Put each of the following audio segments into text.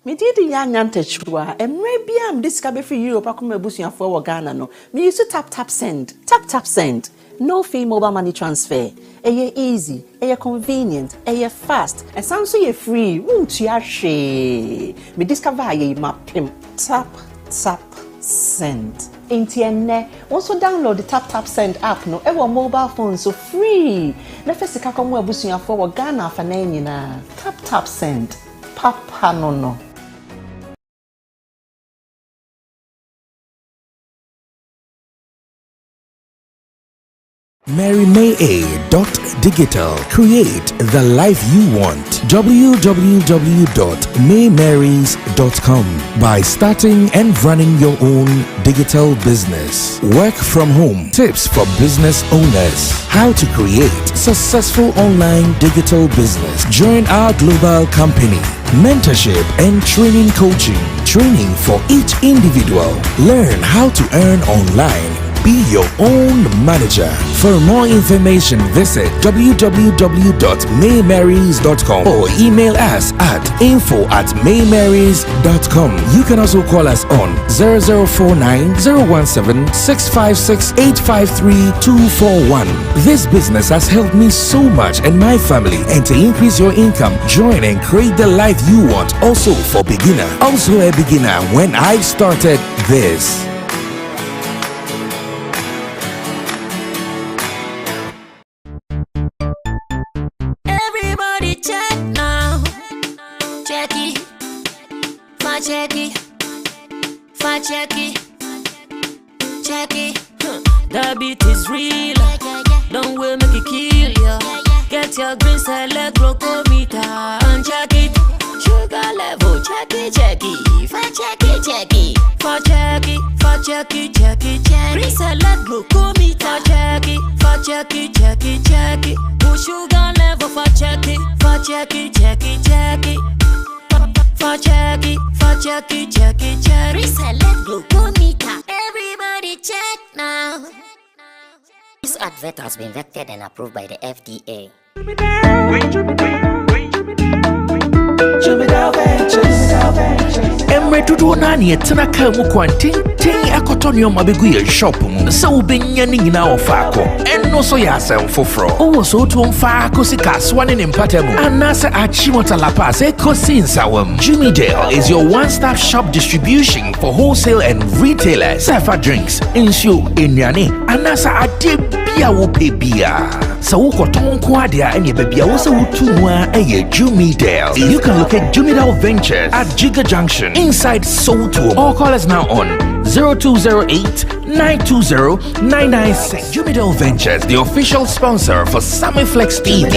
Me did Yanyante Chua, and maybe I'm discovered for you, Pacuma Busia for Ghana. No, me used to tap send. Tap send. No fee mobile money transfer. Aye easy, aye convenient, aye fast, and sounds so free. Won't you share? Me discover aye map him. Tap send. Intienne, also download the tap send app no ever mobile phone so free. Na first ka come Busia for Ghana for na. Tap send. Papa no. MaryMay.digital. Create the life you want. www.maymarys.com. By starting and running your own digital business. Work from home. Tips for business owners. How to create successful online digital business. Join our global company. Mentorship and training coaching. Training for each individual. Learn how to earn online. Be your own manager. For more information, visit www.maymarys.com or email us at info@maymarys.com. You can also call us on 0049 017 656 853 241. This business has helped me so much and my family, and to increase your income, join and create the life you want. Also for beginner. Also a beginner when I started this. Check it. That beat is real. Don't wait, make it kill ya. Get your green select glucometer and check it. Sugar level, check it. For check it. Green select glucometer, check it. Push sugar level, for check it. For check it. Reselect glucometer. Everybody check now. This advert has been vetted and approved by the FDA. Emre tutu nani etena ka mu kwantin akotonyo mabegu ye shop mu se wo benya ni nyina ofako enno so ya asem foforo wo so to mfa akosika swane ne mpatemu anase achimota la pass ekosinsa Jimmy Dale is your one-stop shop distribution for wholesale and retailers. Safa drinks, insure, enyane, anase ade bia wo pebia. So wo koton ko ade a enye bebia wo se wo tumwa eye Jimmy Dale. You can locate Jimmy Dale Ventures at Giga Junction inside Soto, or call us now on 0208 920 996. Jimmy Dale Ventures, the official sponsor for Sammy Flex TV.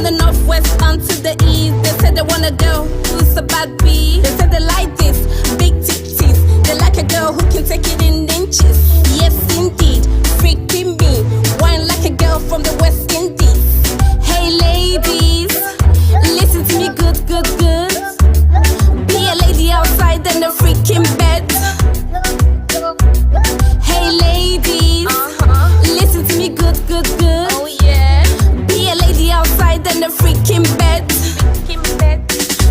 the northwest onto the east. They said they want a girl who's a bad bee. They said they like this, big titties. They like a girl who can take it in inches. Yes, indeed, freaking me. Wine like a girl from the West Indies. Hey, ladies, listen to me good, good, good. Be a lady outside and a freaking bed. Hey, ladies, listen to me good, good, good. Oh, yeah. Be a lady outside and a freaking bed.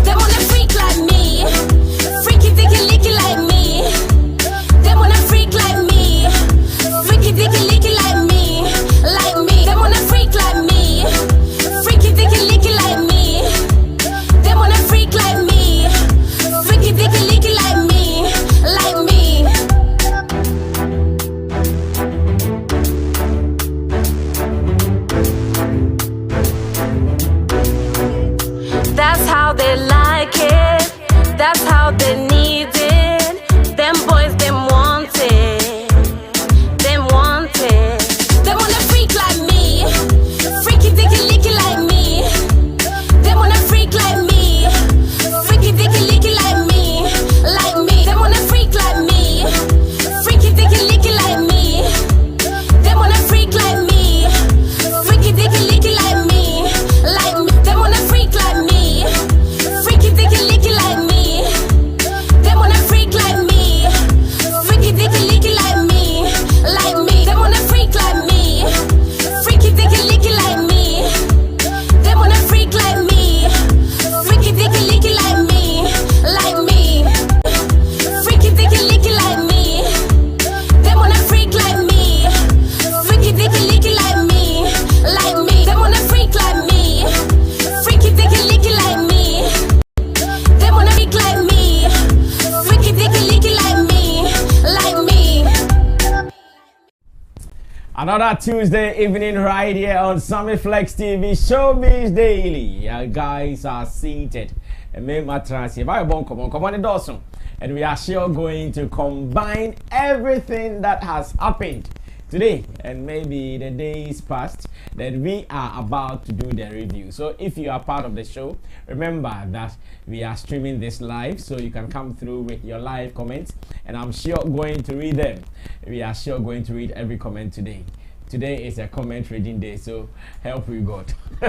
They wanna freak like me. Freaky, dicky, licky like me. They wanna freak like me. Freaky, dicky, licky like me. Like me. They wanna freak like me. Freaky, dicky, licky like me. They wanna freak like me. Freaky, dicky, licky like me. Like me. That's how they like it. That's how they need it. Them boys, them want it. Them want it. They wanna freak like me. Freaky, dicky, licky like me. They wanna freak like me. Freaky, dicky, licky like me. Like me. They wanna freak like me. Freaky, dicky, licky like me. They wanna freak like me. Freaky, dicky, licky like me. Like me. They wanna freak like me. Freaky, dicky, licky like me. They wanna freak like me. Freaky, dicky, licky like me. Like me. They wanna freak like me. Freaky, dicky, licky like me. They wanna freak like me. Freaky, dicky, licky like me. Like me. Freaky, dicky, licky like me. They wanna freak like me. Freaky, dicky, licky like me. Like me. They wanna freak like me. Freaky, dicky, licky like me. They wanna freak like me. Freaky, dicky, licky like me. Like me. Another Tuesday evening right here on Sammy Flex TV Showbiz Daily. You guys are seated. And me matras here. Come on the Dawson. And we are sure going to combine everything that has happened today and maybe the days past that we are about to do the review. So if you are part of the show, remember that we are streaming this live, so you can come through with your live comments and I'm sure going to read them. We are sure going to read every comment today. Today is a comment reading day, so help we God. You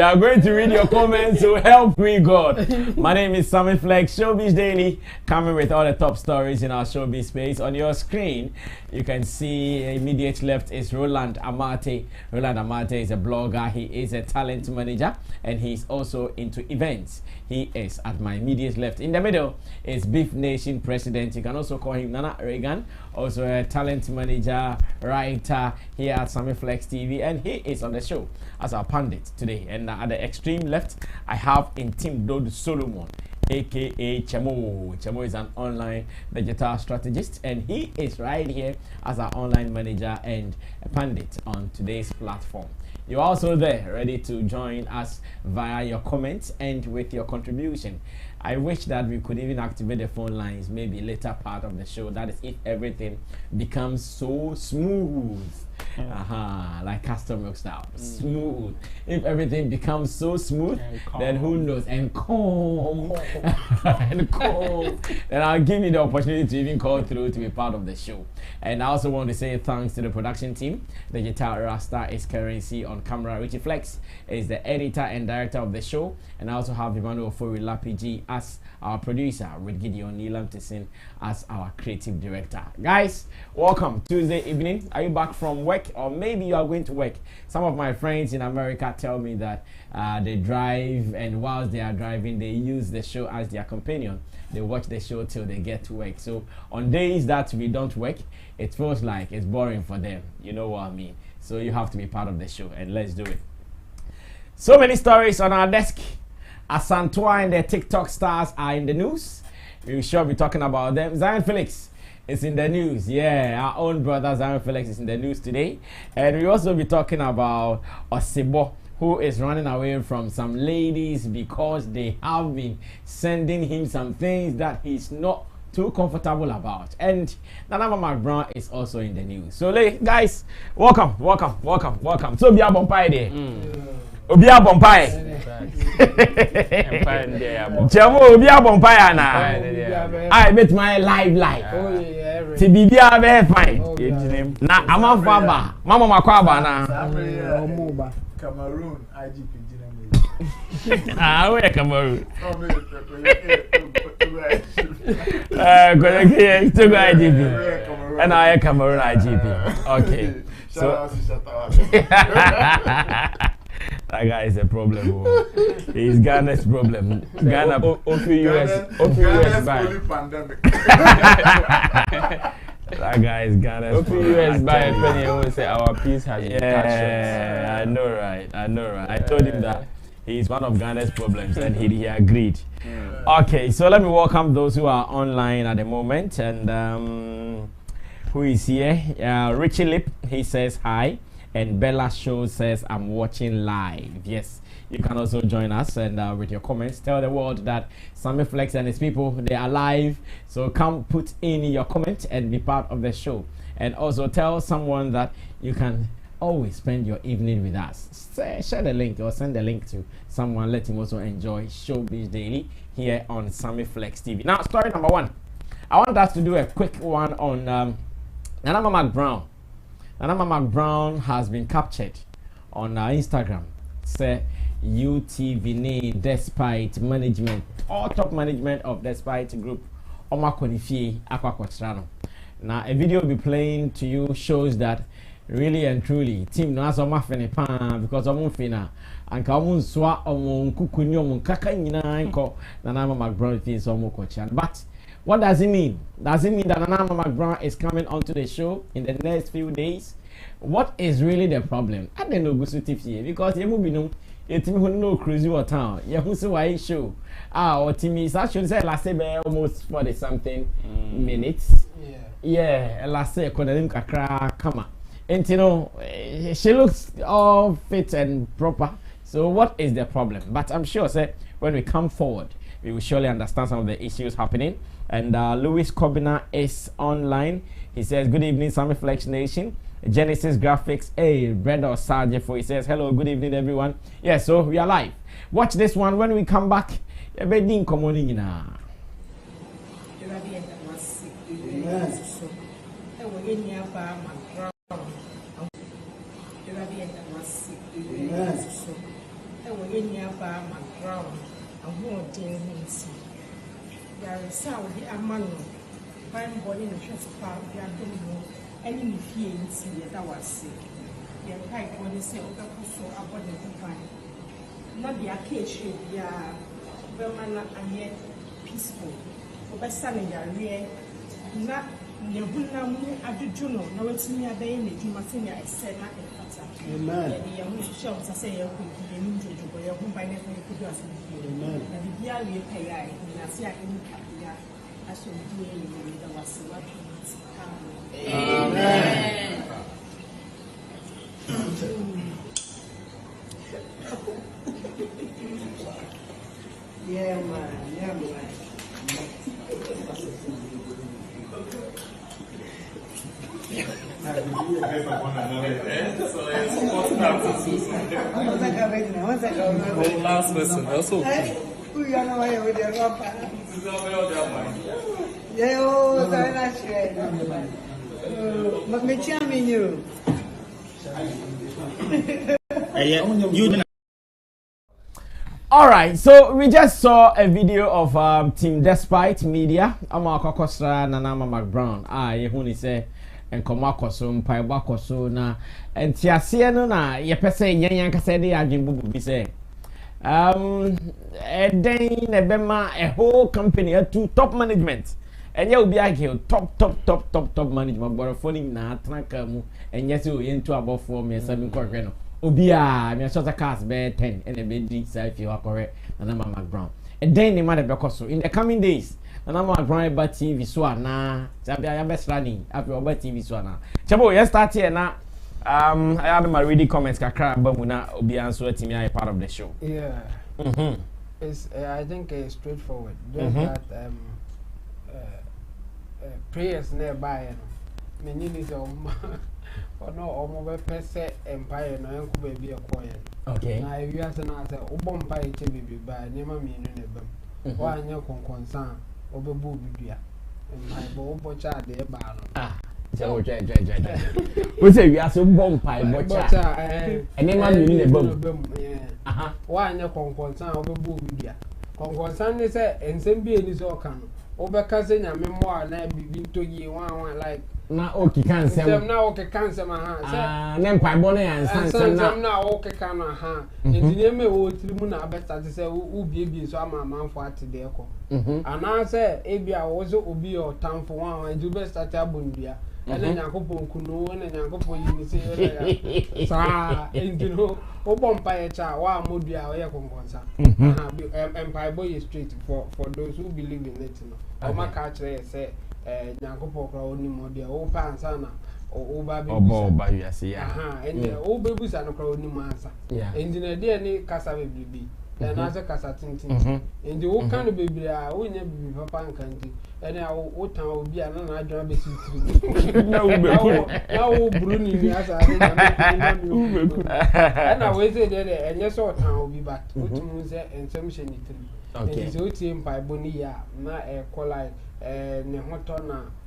are going to read your comments, so help me God. My name is Sammy Flex, Showbiz Daily, coming with all the top stories in our showbiz space. On your screen, you can see immediate left is Roland Amate. Roland Amate is a blogger, he is a talent manager, and he's also into events. He is at my immediate left. In the middle is Beef Nation President. You can also call him Nana Reagan, also a talent manager, writer here at Sammy Flex TV, and he is on the show as our pundit today. And at the extreme left, I have Intim Dod Solomon, aka Chemo. Chemo is an online digital strategist, and he is right here as our online manager and a pundit on today's platform. You're also there, ready to join us via your comments and with your contribution. I wish that we could even activate the phone lines maybe later part of the show. That is if everything becomes so smooth. Like custom milk style. Smooth. If everything becomes so smooth, then who knows? And calm. And calm. Then I'll give you the opportunity to even call through to be part of the show. And I also want to say thanks to the production team. The guitar Rasta is currency on camera. Richie Flex is the editor and director of the show. And I also have Emmanuel Fori Lapiji as our producer, with Gideon Neelam Tessin as our creative director. Guys, welcome. Tuesday evening. Are you back from work, or maybe you are going to work? Some of my friends in America tell me that they drive, and whilst they are driving, they use the show as their companion. They watch the show till they get to work. So on days that we don't work, it feels like it's boring for them. You know what I mean? So you have to be part of the show, and let's do it. So many stories on our desk. Asantewa and their TikTok stars are in the news. We will sure be talking about them. Zion Felix is in the news. Yeah, our own brother Zion Felix is in the news today. And we also be talking about Osebo, who is running away from some ladies because they have been sending him some things that he's not too comfortable about. And Nana McBROWN is also in the news. So, guys, welcome. So, be a bumpire there. Obi a bumpire. Chamo, Obi a bumpire na. I bet my live. To be very fine. Na ama faba. Mama makwaba na. Cameroon, IGP. Where Cameroon? To go IGP. And I Cameroon IGP. Okay. So that guy is a problem. He's Ghana's problem. Ghana, US Ghana's pandemic. That guy is Ghana's problem. US by a penny, I will say our peace has been cut short. I know, right? I told him that he's one of Ghana's problems, and he agreed. Okay, so let me welcome those who are online at the moment. And who is here? Richie Lip, he says hi. And Bella Show says, I'm watching live. Yes, you can also join us and with your comments, tell the world that Sammy Flex and his people, they are live. So come put in your comment and be part of the show. And also tell someone that you can always spend your evening with us. Share the link or send the link to someone. Let him also enjoy Showbiz Daily here on Sammy Flex TV. Now, story number one. I want us to do a quick one on Nana McBROWN. Nana McBROWN has been captured on Instagram. Say UTV name despite management, all top management of Despite Group. Now a video will be playing to you shows that really and truly team no aso mafene pan because omo fina anka omo nswa omo nkukunyi omo kaka nyina nko Nana McBROWN is omo kochian. But what does it mean? Does it mean that Nana McBROWN is coming onto the show in the next few days? What is really the problem? I don't know because you move no who no cruise your town. You who say why show. Or team is actually say last almost 40 something minutes. Yeah, last say kakra kama. And you know, she looks all fit and proper. So what is the problem? But I'm sure say when we come forward, we will surely understand some of the issues happening. And Louis Kobina is online. He says, good evening, Sammy Flex Nation. Genesis Graphics, Bread or Sergeant for he says, hello, good evening, everyone. Yeah, so we are live. Watch this one when we come back. Any fear in see that was sick. The pipe when they say, okay, so about the divine. Not the occasion, yeah, Belmana and yet peaceful. But standing there, not Nebuna, I do journal, no, it's me a day in the Jumatina, I said, not a cutter. Amen. The young shops, I say, you could be an injury, but your home by never could do us. Amen. And the year we pay, and I see I can capture. I should be in the was what. Amen. Yeah, man. Last lesson, that's okay. All right, so we just saw a video of Team Despite Media. Ama Kokosra Nana McBROWN. Yehuni say and Komakoso, Paibakoso na and Tiasiano na Yepese Yan Kasedi Ajimbu be say. And then a whole company to top management. And you will be again top management, but phoning na trankamu and yes, you into about 4 years 7 correct. Obia, me shot a cast bear 10 and a bed if you are correct, Nana McBROWN. And then the matter because in the coming days, Nana McBROWN about TV Swana, Sabia best running after about TV Swana. Chabo, yes, start here now. I had my reading comments kakra but muna obi answer to me part of the show. Yeah. It's I think straightforward. Just that prayers nearby. Many is or no, or per se empire, no uncle baby a quiet. Okay. Now, if you ask an answer, Obon Pie baby by never mean in a why no concern over Bubia and my bobo child there bar. We say we are so bomb pie, but and then man, you need a bomb. Why no concern over Bubia? Concern is and send be in his organ. Over cousin and memoir, and I be to you one like. Na okay can say now okay can say my hand nem pai bone and san now okay can ha engineer me wo trimu na better to say wo bie so ama manfo ate de ko and I say e bia wo so obi o time for one and you best start abundua and then yakopon kunu and then yakopon yini say sa engineer wo bompa e cha wa modua wo ye konkonsa empire boy straight for those who believe in it no o maka kire say nyankopo kra oni mode o pa ansa na o ba be oba yes yeah and o be busa no kra oni mansa engineer dey ni kasa bebibi na say kasa tintin and o kan bebibi a o nya bebibi papa nkanti and o tan obi a na adwa be sitiri na u be ku na o bruni ni asa na u be ku na we say dey enye so tan obi but o tumu say ensem hye ni tiri okay so o tie mpa boni ya na e collide ne hoto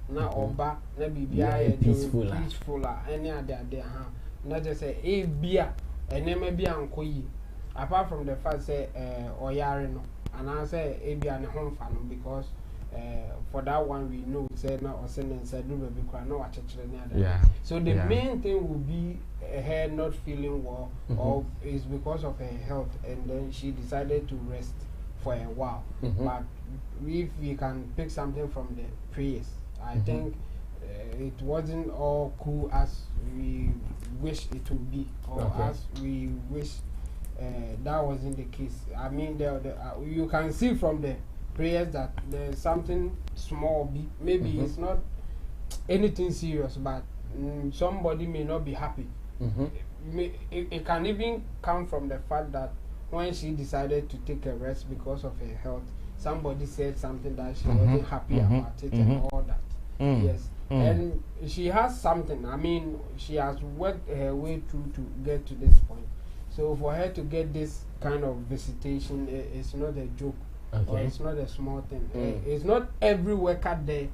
na oba na bibia ye peaceful any ade ha na just say e bia enema bia ankoyi apart from the fact say oyare no and I say e bia ne homfa no because for that one we know say na osene say do be kwa no wachechire ne ade so the main thing will be her not feeling well or is because of her health and then she decided to rest for a while but if we can pick something from the prayers, I think it wasn't all cool as we wish it would be, or as we wish that wasn't the case. I mean, you can see from the prayers that there's something small, maybe it's not anything serious, but somebody may not be happy. It can even come from the fact that when she decided to take a rest because of her health, somebody said something that she wasn't happy about it and all that. Yes. And she has something. I mean, she has worked her way through to get to this point. So for her to get this kind of visitation, it's not a joke. Or it's not a small thing. It's not every worker there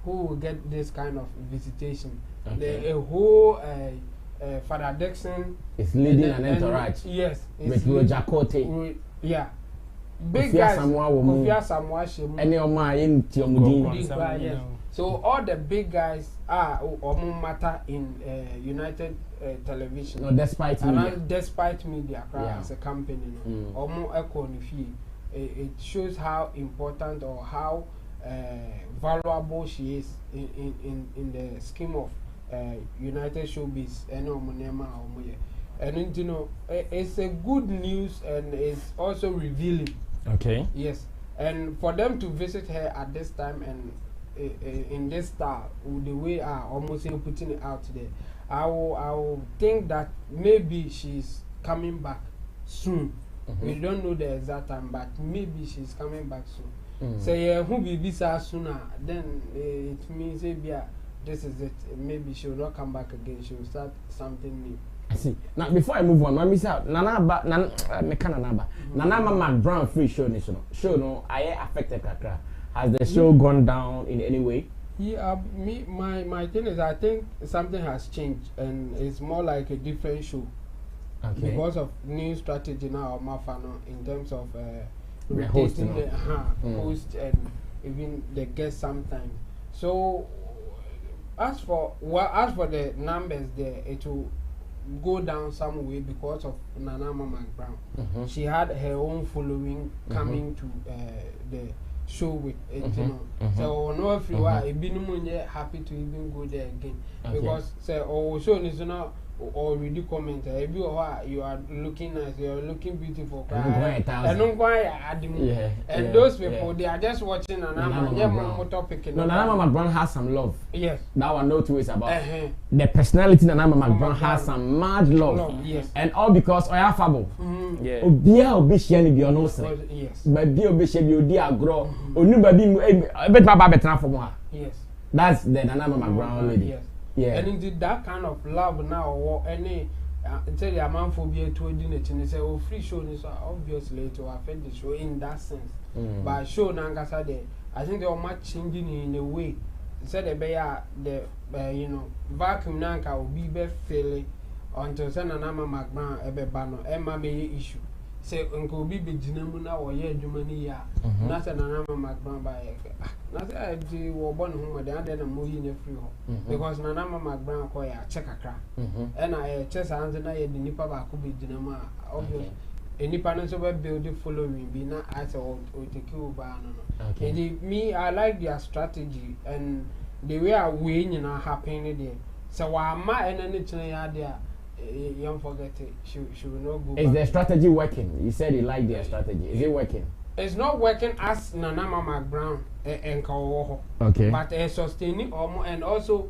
who will get this kind of visitation. A whole Father Dixon is leading an entourage. Yes. With Roger Cote. Yeah. Big guys. Any of my so all the big guys are matter in United Television. No, despite media. Despite media as a company. It shows how important or how valuable she is in the scheme of United Showbiz and you know it's a good news and it's also revealing. Okay. Yes, and for them to visit her at this time and in this style, the way I almost putting it out there, I will think that maybe she's coming back soon. We don't know the exact time, but maybe she's coming back soon. So yeah, who be visa sooner? Then it means this is it. Maybe she will not come back again. She will start something new. I see. Now before I move on, I miss out. Nana McBROWN free show show no. I affected Kakra. Has the show gone down in any way? Yeah, my thing is I think something has changed and it's more like a different show. Okay. Because of new strategy now, Mafano in terms of rotating the host and even the guests sometimes. So as for the numbers there, it will go down some way because of Nana McBROWN. She had her own following coming to the show with it, you know. So no if you are happy to even go there again because say show is not already comment you are looking nice, you are looking beautiful and those people they are just watching and topic. No, Nana McBROWN has some love. Yes, that one no two ways about the personality. Nana McBROWN has some mad love. Yes, and all because Oya Fabo yeah obia obehia bi ono se yes ba bi obehia bi odi agro onu ba bi bet ma ba betena for mo ha yes That's the Nana McBROWN lady. Yes. Yeah. And indeed that kind of love now or any until the amount for being to it and they say, oh, free show is obviously to affect the show in that sense. But show Nangasa there, I think they are much changing in a way. Said the vacuum Nanka will be fairly until Sanama McBROWN ebe bano Emma may issue. Say Uncle Bibi Jinamuna or Ye Jumania, not an Nana McBROWN by not the one whom the other movie in a free home. Because Nana McBROWN call a check a crack. And I chess and I the Nipa could be Jinama, obvious. Any panels over building following be not as or take you by me, I like their strategy and the way I win and are happening there. So why am I anything there? Young forget it. She will not go. Is the strategy working? You said you like their strategy. Is it working? It's not working as Nana McBROWN and Kawoho. Okay. But sustaining and also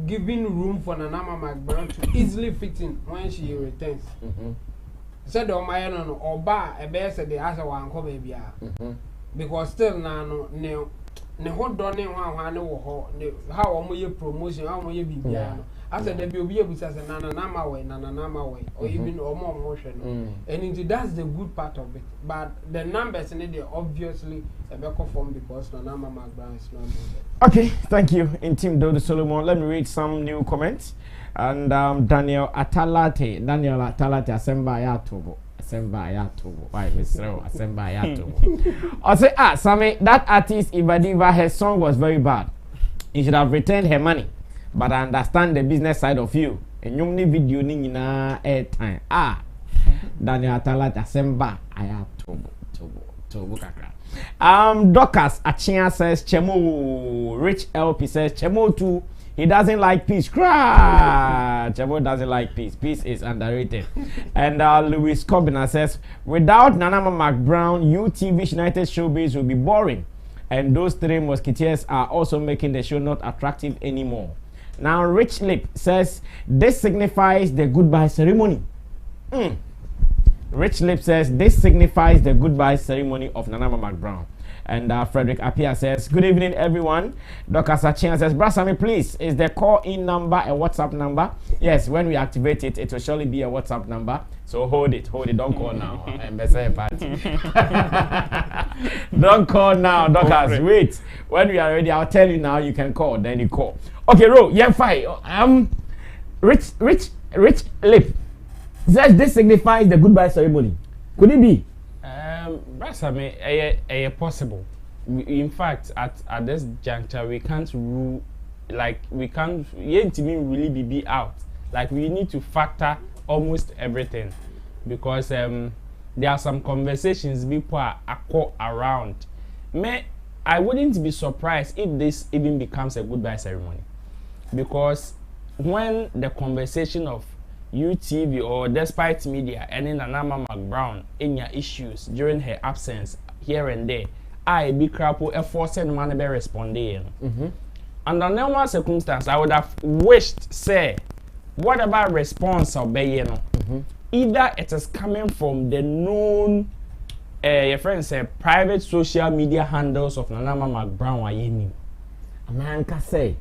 giving room for Nana McBROWN to easily fit in when she returns. Said the Omayan or bar a bear said the answer one come baby. Because still now no hold on how am promotion, how will you be? After the be able to say Nana way, or even or more motion. And indeed that's the good part of it. But the numbers in it are obviously a better form because Nana McBROWN is not good. Okay, thank you. In Team Dodo Solomon, let me read some new comments. And Daniel Atalate, Asemba Yatobo. Why, Mr. Asemba Yatobo? I say, Sammy, that artist Ibadiva, her song was very bad. You should have returned her money. But I understand the business side of you. And you need video na airtime. Daniel Atalate Asemba Yatobo kakra. Docas Achia says Chemo. Rich LP says Chemo too. He doesn't like peace. Chemo doesn't like peace. Peace is underrated. And Louis Cobbina says, without Nana McBROWN, UTV United Showbiz will be boring. And those three musketeers are also making the show not attractive anymore. Now, Rich Lip says, this signifies the goodbye ceremony. Rich Lip says, this signifies the goodbye ceremony of Nana McBROWN. And Frederick Apia says, good evening, everyone. Dr. Sachin says, Brasami, please, is the call-in number a WhatsApp number? Yes, when we activate it, it will surely be a WhatsApp number. So hold it, don't call now. Don't call now, Doctors. Wait, when we are ready, I'll tell you now. You can call, then you call. Okay, Ro, yeah, fine. Rich Lip says this signifies the goodbye ceremony. Could it be? Brasami, possible. In fact, at this juncture, we can't rule, like, we can't, really be out. Like, we need to factor almost everything. Because there are some conversations people are around. I wouldn't be surprised if this even becomes a goodbye ceremony. Because when the conversation of UTV or despite media and in Nana McBROWN in your issues during her absence here and there, I be crap a forced man to be responding. Under normal circumstance, I would have wished, say, whatever response I'll be, either it is coming from the known, your friend said, private social media handles of Nana McBROWN. Ananka say,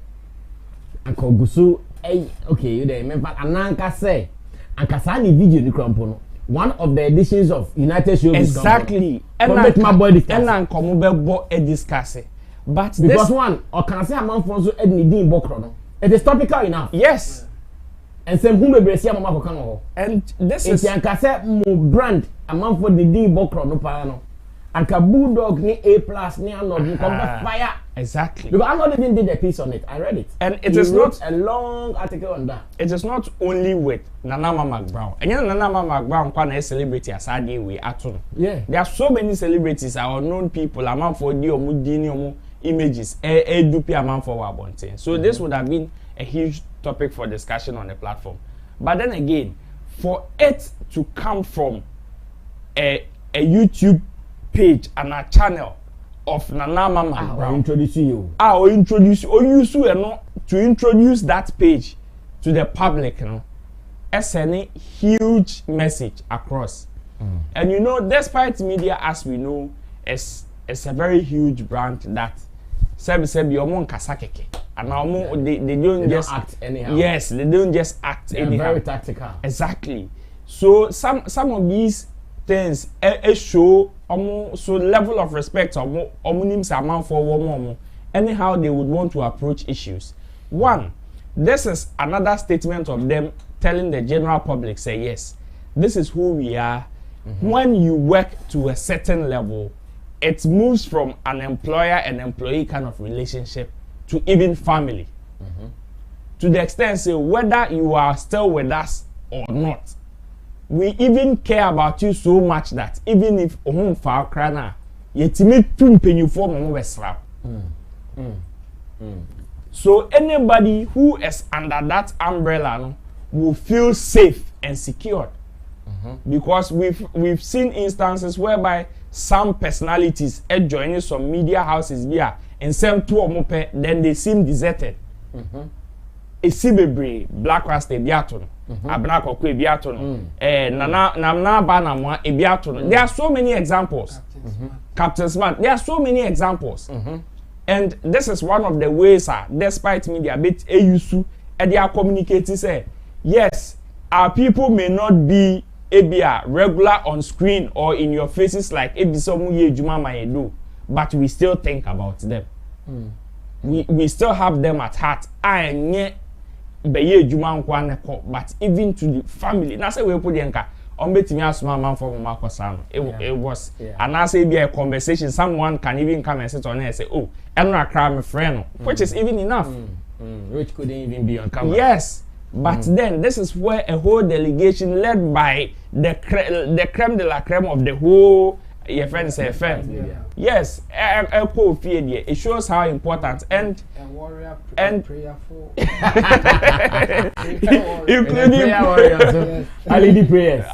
Uncle Gusu. Okay, you there. Remember, Ananka say, Ankasani video ni krampono. One of the editions of United Showbiz. Exactly. And my boy discuss. And Komubebo discuss. But because this one, or can I say a man for so Edni Dean Bokrono? It is topical enough. Yes. And same who may be a mama for Kano. And this is Ankasa mo brand a man for the Dean Bokrono Pano. And Kabu dog ni A+ ni Arnold ni fire. Exactly. Because Arnold even did a piece on it. I read it. And it is not a long article on that. It is not only with Nana McBROWN. And you know Nana McBROWN can a celebrity as I we atun. Yeah. There are so many celebrities, our known people, a man for the images, a dupe a man for Wabonte. So this would have been a huge topic for discussion on the platform. But then again, for it to come from a YouTube page and a channel of Nana McBROWN. Introduce you. To introduce that page to the public, it's a huge message across. And you know, despite media, as we know, it's a very huge brand that Sebi Omon Kasakeke. and they don't just act anyhow. Yes, they don't just act anyhow. Very tactical. Exactly. So some of these things show so level of respect anyhow they would want to approach issues. One, this is another statement of them telling the general public, say yes, this is who we are. When you work to a certain level, it moves from an employer and employee kind of relationship to even family. To the extent, say, whether you are still with us or not, we even care about you so much that even if far crana, so anybody who is under that umbrella will feel safe and secured. Because we've seen instances whereby some personalities joining some media houses here and some two or more then they seem deserted. Esibebre Black Rasta ebiato Abna Kokwe ebiato Nana Banamwa ebiato. There are so many examples. Captain Smart. There are so many examples. And this is one of the ways, despite media bit AUSU, and they are communicating, say, yes, our people may not be regular on screen or in your faces like do, but we still think about them. We still have them at heart. But even to the family, now say we put the it was and I say be a conversation. Someone can even come and sit on there and say, oh, I'm not crying my friend, which is even enough. Which couldn't even be on camera. Yes, but then this is where a whole delegation led by the creme de la creme of the whole your friends say yes, it shows how important and prayerful including warriors, LED prayers.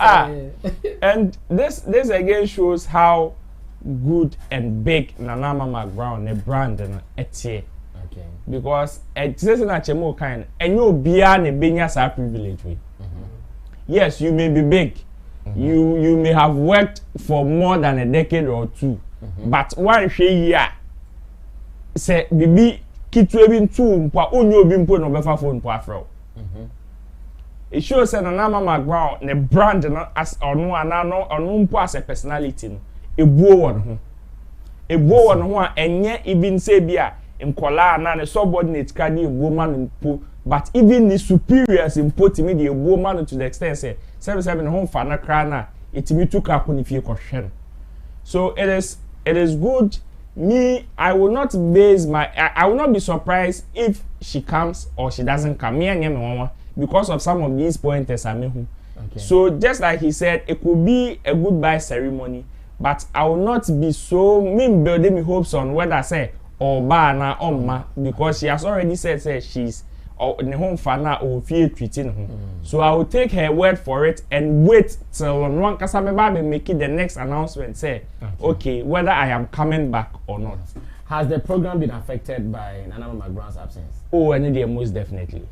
And this again shows how good and big Nana McBROWN the brand and etie. Okay. Because it says in a chemo kind and you be an benyas privilege way. Yes, you may be big. You may have worked for more than a decade or two, but one year say bibi kitu ebi two mpa onyo obi mpo no befa phone mpo afro. It shows that Nana McBROWN the brand as ono mpo as a personality no ebuo won ho a enye even say bia nkola na ne subordinate ka dey ebuo man mpo, but even the superiors import me the ebuo man to the extent say 7 home for na krana itimi to ka koni fie kohwe. So it is good. Me, I will not be surprised if she comes or she doesn't come. Me and Mama, because of some of these pointers I mean. Okay. So just like he said, it could be a goodbye ceremony, but I will not be so building my hopes on whether I say or bana or ma, because she has already said she's in the home for now or fear treating her. So I will take her word for it and wait till one Kasameba make it the next announcement. Say, okay, whether I am coming back or not. Has the program been affected by Nana McBROWN's absence? Oh, and most definitely.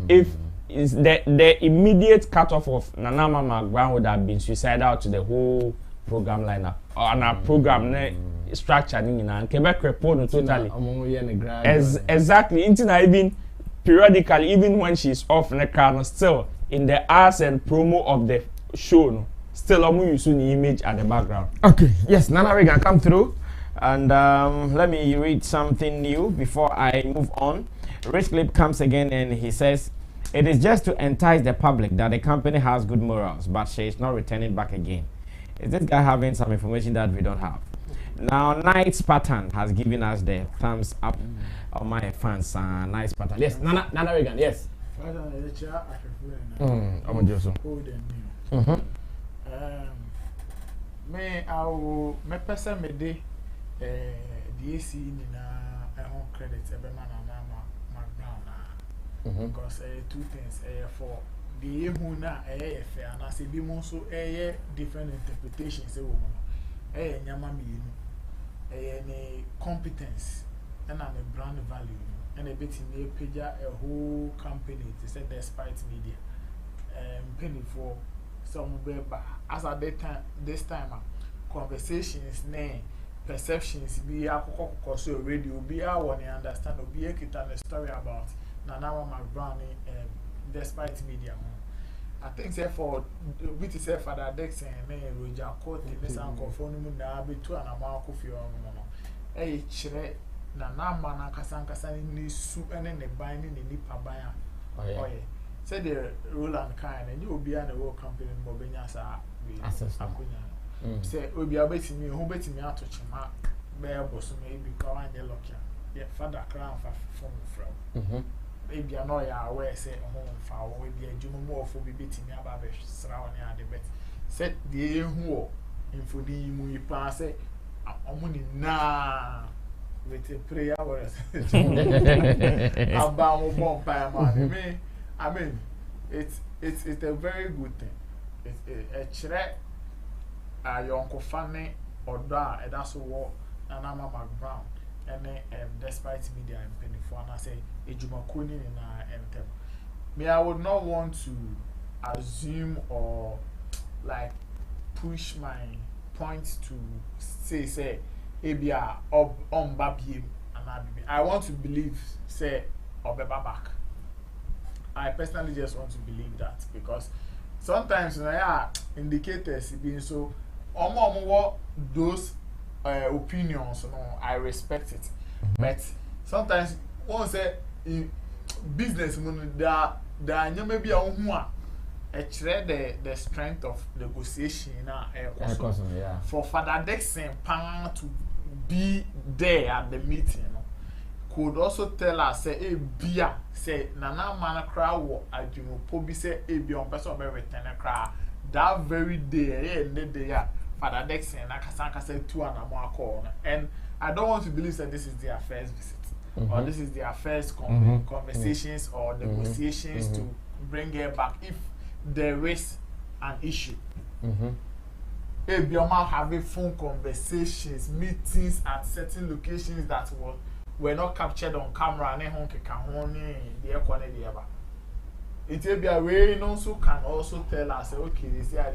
If is the immediate cutoff of Nana McBROWN would have been suicidal to the whole program lineup and our program structure and Quebec report totally. Exactly. Even periodically, even when she's off in the car, still in the ads and promo of the show, still I'm using the image at the background. Okay, yes, Nana Regan come through, and let me read something new before I move on. Rich Clip comes again and he says, it is just to entice the public that the company has good morals, but she is not returning back again. Is this guy having some information that we don't have? Now, Night's Pattern has given us the thumbs up. Oh, my fans, Nice Pattern. Yes, Nana Regan, yes. Me person me de DAC in a home credit Nana McBROWN because two things for the who na fair and as be also different interpretations nyama mi any competence and a brand value and a bit in page a whole company to say despite media penny for some as at that time this time conversations perceptions be akoko so radio be I want to understand be a story about Nana McBROWN despite media. I think say for we to say Father Dex and Roger Court in this uncle phone na be two and a mark of your eh chere na man kasanka ni soup and then the binding in nipa baya. Oh yeah. Say the Roland kind and you will be an the world company Mobenya sa akunya. Say we be abeti me who beti me out to chima bear boss maybe go and your lock ya. Father crown from. Maybe I know you are aware, say, home foul, maybe a jumbo more for be beating me about the surrounding the bet. Said the who in for the we pass it, I'm only na with a prayer. About one man. I mean, it's a very good thing. It's a threat. Your uncle Fanny or da, and that's what Nana McBROWN. And despite media and penny for and I say Ejumakuni in them. Me, I would not want to assume or like push my points to say ABR on Babi and I want to believe say Obeba back. I personally just want to believe that because sometimes there are indicators being so those opinions, you know, I respect it. But sometimes one say in business there maybe a the strength of negotiation for Father Dixon Pan to be there at the meeting, you know, could also tell us say beer say nana man crowd adwumo pobi say be on person be return crowd that very day and the day Father Dixon and Akasanka said 2 and a more call. And I don't want to believe that this is their first visit or this is their first conversations or negotiations to bring her back if there is an issue. Bioma having phone conversations, meetings at certain locations that were not captured on camera. It will be a way also can also tell us, okay, this is there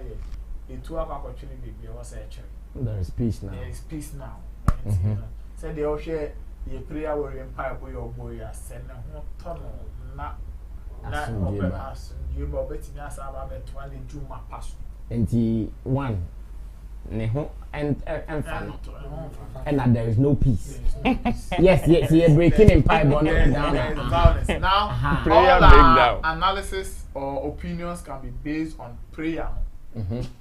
is peace now. There is peace now. Say they all share your prayer or empire boy or boy send a whole tunnel. Not you bet me as I bet 20 Juma pass. And one and that there is no peace. Yes, breaking empire down. Violence. Now all our analysis or opinions can be based on prayer.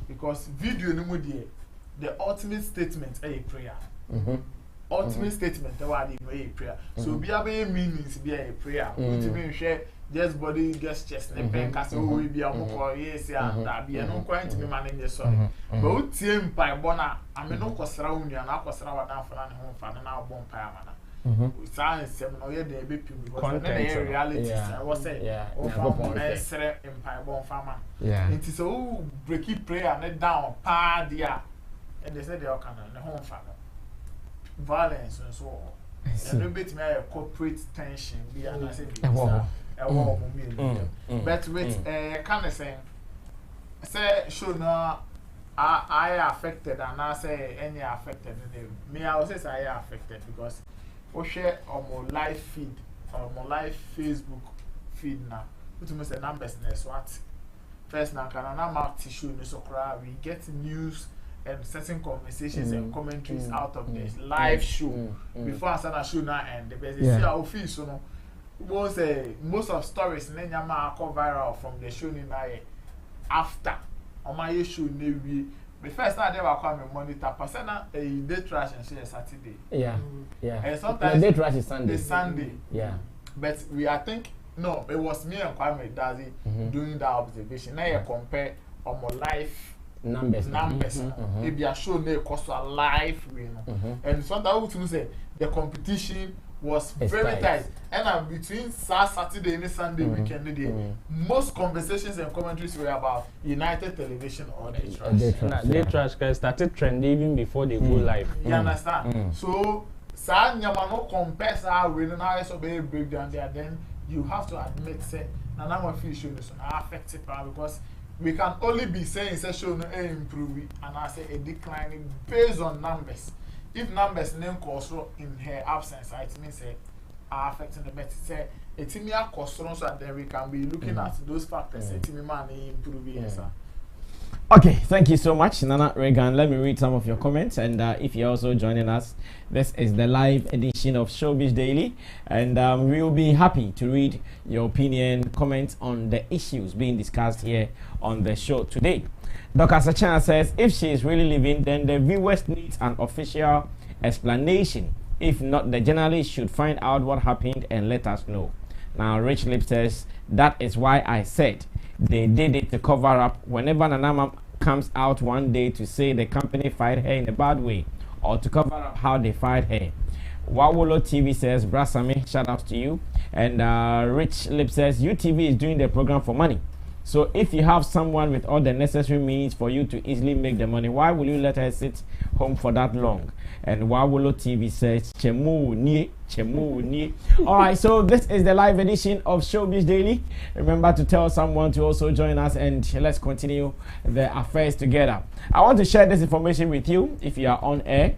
Because video no the ultimate statement is a prayer. Ultimate statement is a prayer. So be a meanings be a prayer. Ultimate share just body just chest the pen cast we be a more yes that be no quite me manage sorry. But team by bona I mean no kosra uni and akosra wa dan fana home fana na bon pa mana. Science seminal here the baby because the reality I was saying empire born farmer. It is so breaky prayer and down pa dia and they said they all can the home farmer violence and so on. And a bit me a corporate tension be and I say but with kind of saying say show no I affected and I say any affected me I would say I affected because we share on my live feed, on my live Facebook feed now. Which means the numbers next what? First now, can I tissue we get news and certain conversations and commentaries out of this live show before I start a show now and the best see our feed so no. Was most of stories then yama go viral from the show in after on my show maybe. The first time they were coming monitor, persona a day trash and share Saturday. And sometimes the day trash is Sunday. It's Sunday. But I think no, it was me and Kwame Dazi doing that observation. Now you compare on my life numbers. Maybe a show may cost a life, and sometimes we say the competition was very tight. And between Saturday and Sunday weekend, most conversations and commentaries were about United Television or Day Trash. Day Trash started trending even before they go live. You understand? So, no compares our winning hours of a breakdown there. Then you have to admit, say, and I'm a few shows are affected because we can only be saying show no improve and I say a declining based on numbers. if numbers name cost in her absence, it means are affecting the better. Say it's me a cost so that then we can be looking at those factors. It's me man improve yes. Okay, thank you so much, Nana Regan. Let me read some of your comments, and if you're also joining us, this is the live edition of Showbiz Daily, and we will be happy to read your opinion, comments on the issues being discussed here on the show today. Dr. Sachana says, if she is really living, then the viewers need an official explanation. If not, the journalist should find out what happened and let us know. Now, Rich Lip says, that is why I said they did it to cover up. Whenever Nanama comes out one day to say the company fired her in a bad way or to cover up how they fired her. Wawolo TV says, Brasami, shout out to you. And Rich Lip says, UTV is doing the program for money. So if you have someone with all the necessary means for you to easily make the money, why will you let her sit home for that long? And Wawolo TV says, Chemu ni. Alright, so this is the live edition of Showbiz Daily. Remember to tell someone to also join us, and let's continue the affairs together. I want to share this information with you if you are on air.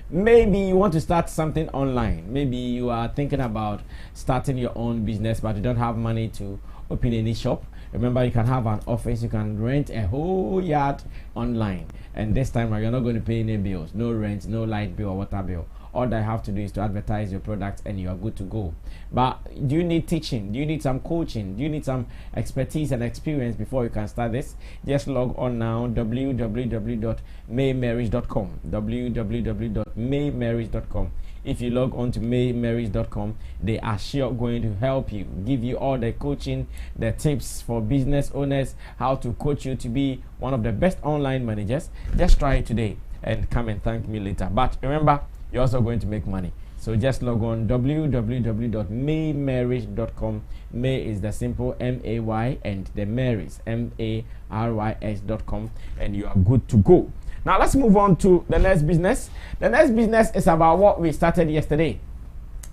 Maybe you want to start something online. Maybe you are thinking about starting your own business, but you don't have money to open any shop. Remember, you can have an office, you can rent a whole yard online, and this time you're not going to pay any bills, no rent, no light bill or water bill. All that you have to do is to advertise your product and you are good to go. But do you need teaching? Do you need some coaching? Do you need some expertise and experience before you can start this? Just log on now, www.maymarriage.com, www.maymarriage.com. If you log on to maymarriage.com, they are sure going to help you, give you all the coaching, the tips for business owners, how to coach you to be one of the best online managers. Just try it today and come and thank me later. But remember, you're also going to make money. So just log on www.maymarriage.com. May is the simple M-A-Y, and the marries M-A-R-Y-S.com, and you are good to go. Now let's move on to the next business. The next business is about what we started yesterday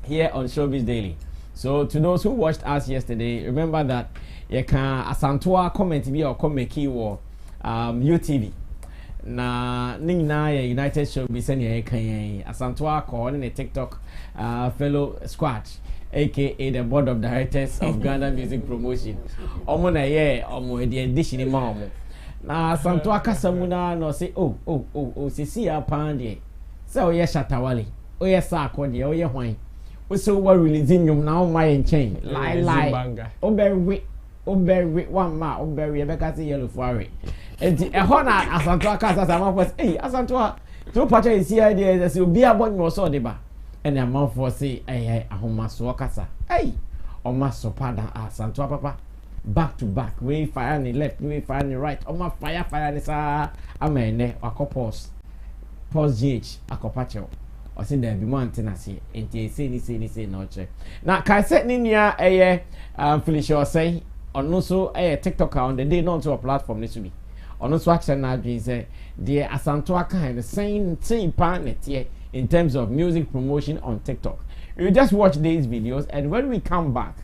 here on Showbiz Daily. So to those who watched us yesterday, remember that you can Asantewa comment me or comment key or UTV. Na nina ya United Showbiz and ya Asantewa call in a TikTok fellow squad, aka the board of directors of Ghana Music Promotion. Omo na ye omo the edition maamo. Na Asantewa kasamuna no say oh sisi ya pande. Say o ye Shatawale, o ye Sakode, o ye hwan. O so wa releasing nyum na o my chain. Lie. O very one ma o very e beka say yellow for enti ehọ na Asantewa kasa sama first Asantewa to pacha isi idea say obi abon mo so de ba ene amanfo say ahomaso kasa o ma so pada Asantewa papa back to back, we fire on the left, we fire on the right, ma fire ni sa amene akopos GH akopacho o say there be one thing ase enti say ni no che na kai set ni nia Felix say ono so TikTok on the day not to a platform ni to be ono so action na dream say the Asantewa kind the same pan here in terms of music promotion on TikTok. You just watch these videos, and when we come back,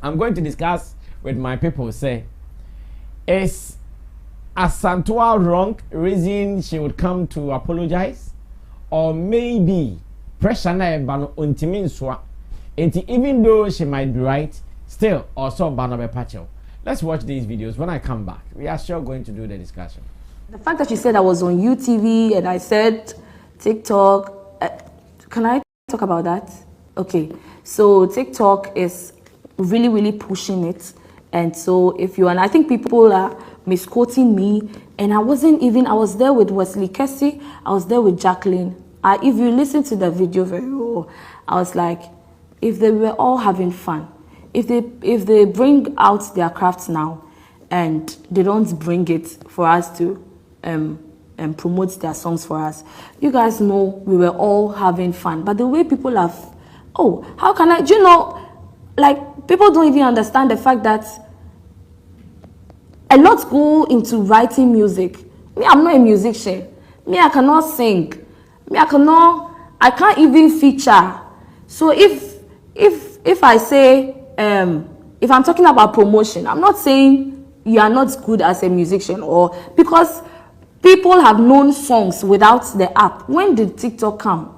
I'm going to discuss with my people. Say, is Asantewa wrong reason she would come to apologize, or maybe pressure na ebano untimi nswa, even though she might be right, still also bano be pacho. Let's watch these videos. When I come back, we are sure going to do the discussion. The fact that she said I was on UTV and I said TikTok, can I talk about that? Okay, so TikTok is really pushing it, and so if you, and I think people are misquoting me, and I was there with Wesley Kessie, I was there with Jacqueline. If you listen to the video very well, I was like, if they were all having fun, if they bring out their crafts now and they don't bring it for us to promote their songs for us, you guys know we were all having fun. But the way people have, how can I, do you know, like, people don't even understand the fact that a lot go into writing music. Me, I'm not a musician. Me, I cannot sing. Me, I can't even feature. So if I say, if I'm talking about promotion, I'm not saying you are not good as a musician, or because People have known songs without the app. When did TikTok come?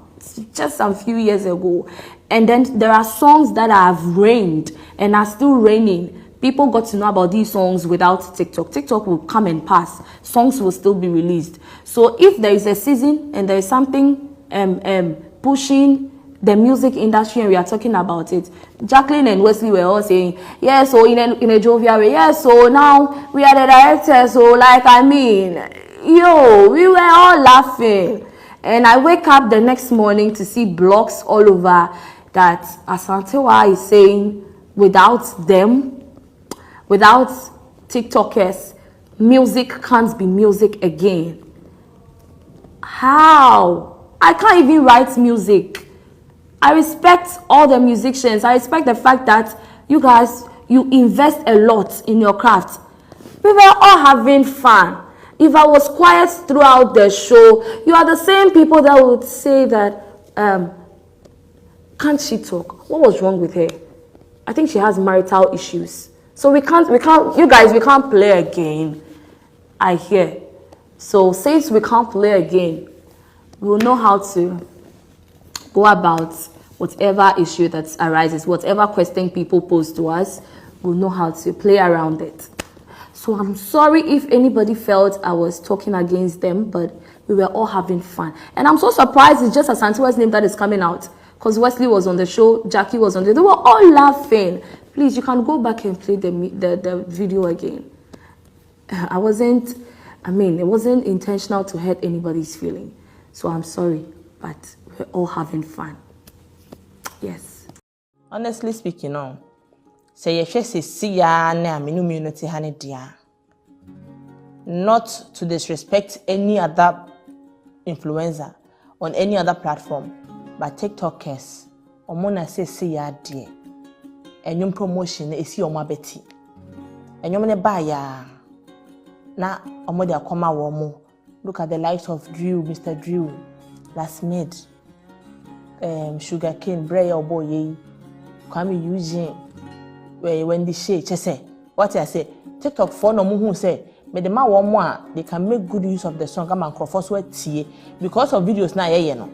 Just a few years ago. And then there are songs that have reigned and are still reigning. People got to know about these songs without TikTok. TikTok will come and pass. Songs will still be released. So if there is a season and there is something pushing the music industry and we are talking about it, Jacqueline and Wesley were all saying, yes, so in a jovial way, yes, so now we are the directors, so like, I mean, yo, we were all laughing. And I wake up the next morning to see blogs all over that Asantewa is saying without them, without TikTokers, music can't be music again. How? I can't even write music. I respect all the musicians. I respect the fact that you guys, you invest a lot in your craft. We were all having fun. If I was quiet throughout the show, you are the same people that would say that, can't she talk? What was wrong with her? I think she has marital issues. So we can't, you guys, we can't play again. I hear. So since we can't play again, we'll know how to go about whatever issue that arises, whatever question people pose to us, we'll know how to play around it. So I'm sorry if anybody felt I was talking against them, but we were all having fun. And I'm so surprised it's just Asantewa's name that is coming out. Because Wesley was on the show, Jackie was on the show. They were all laughing. Please, you can go back and play the video again. It wasn't intentional to hurt anybody's feeling. So I'm sorry, but we're all having fun. Yes. Honestly speaking, no. Say you see ya na community dia. Not to disrespect any other influencer on any other platform, but TikTokers. Omona say ya dear. And your promotion is your mabeti. And you buy ya. Na omodia koma womo. Look at the likes of Drew, Mr. Drew, Last Mid, Sugar Cane, Bray or Boy, Kwame using when the shade, say, what I say, TikTok for no who say, but the man one more, they can make good use of the song, come and cross sweat tea because of videos now, you know.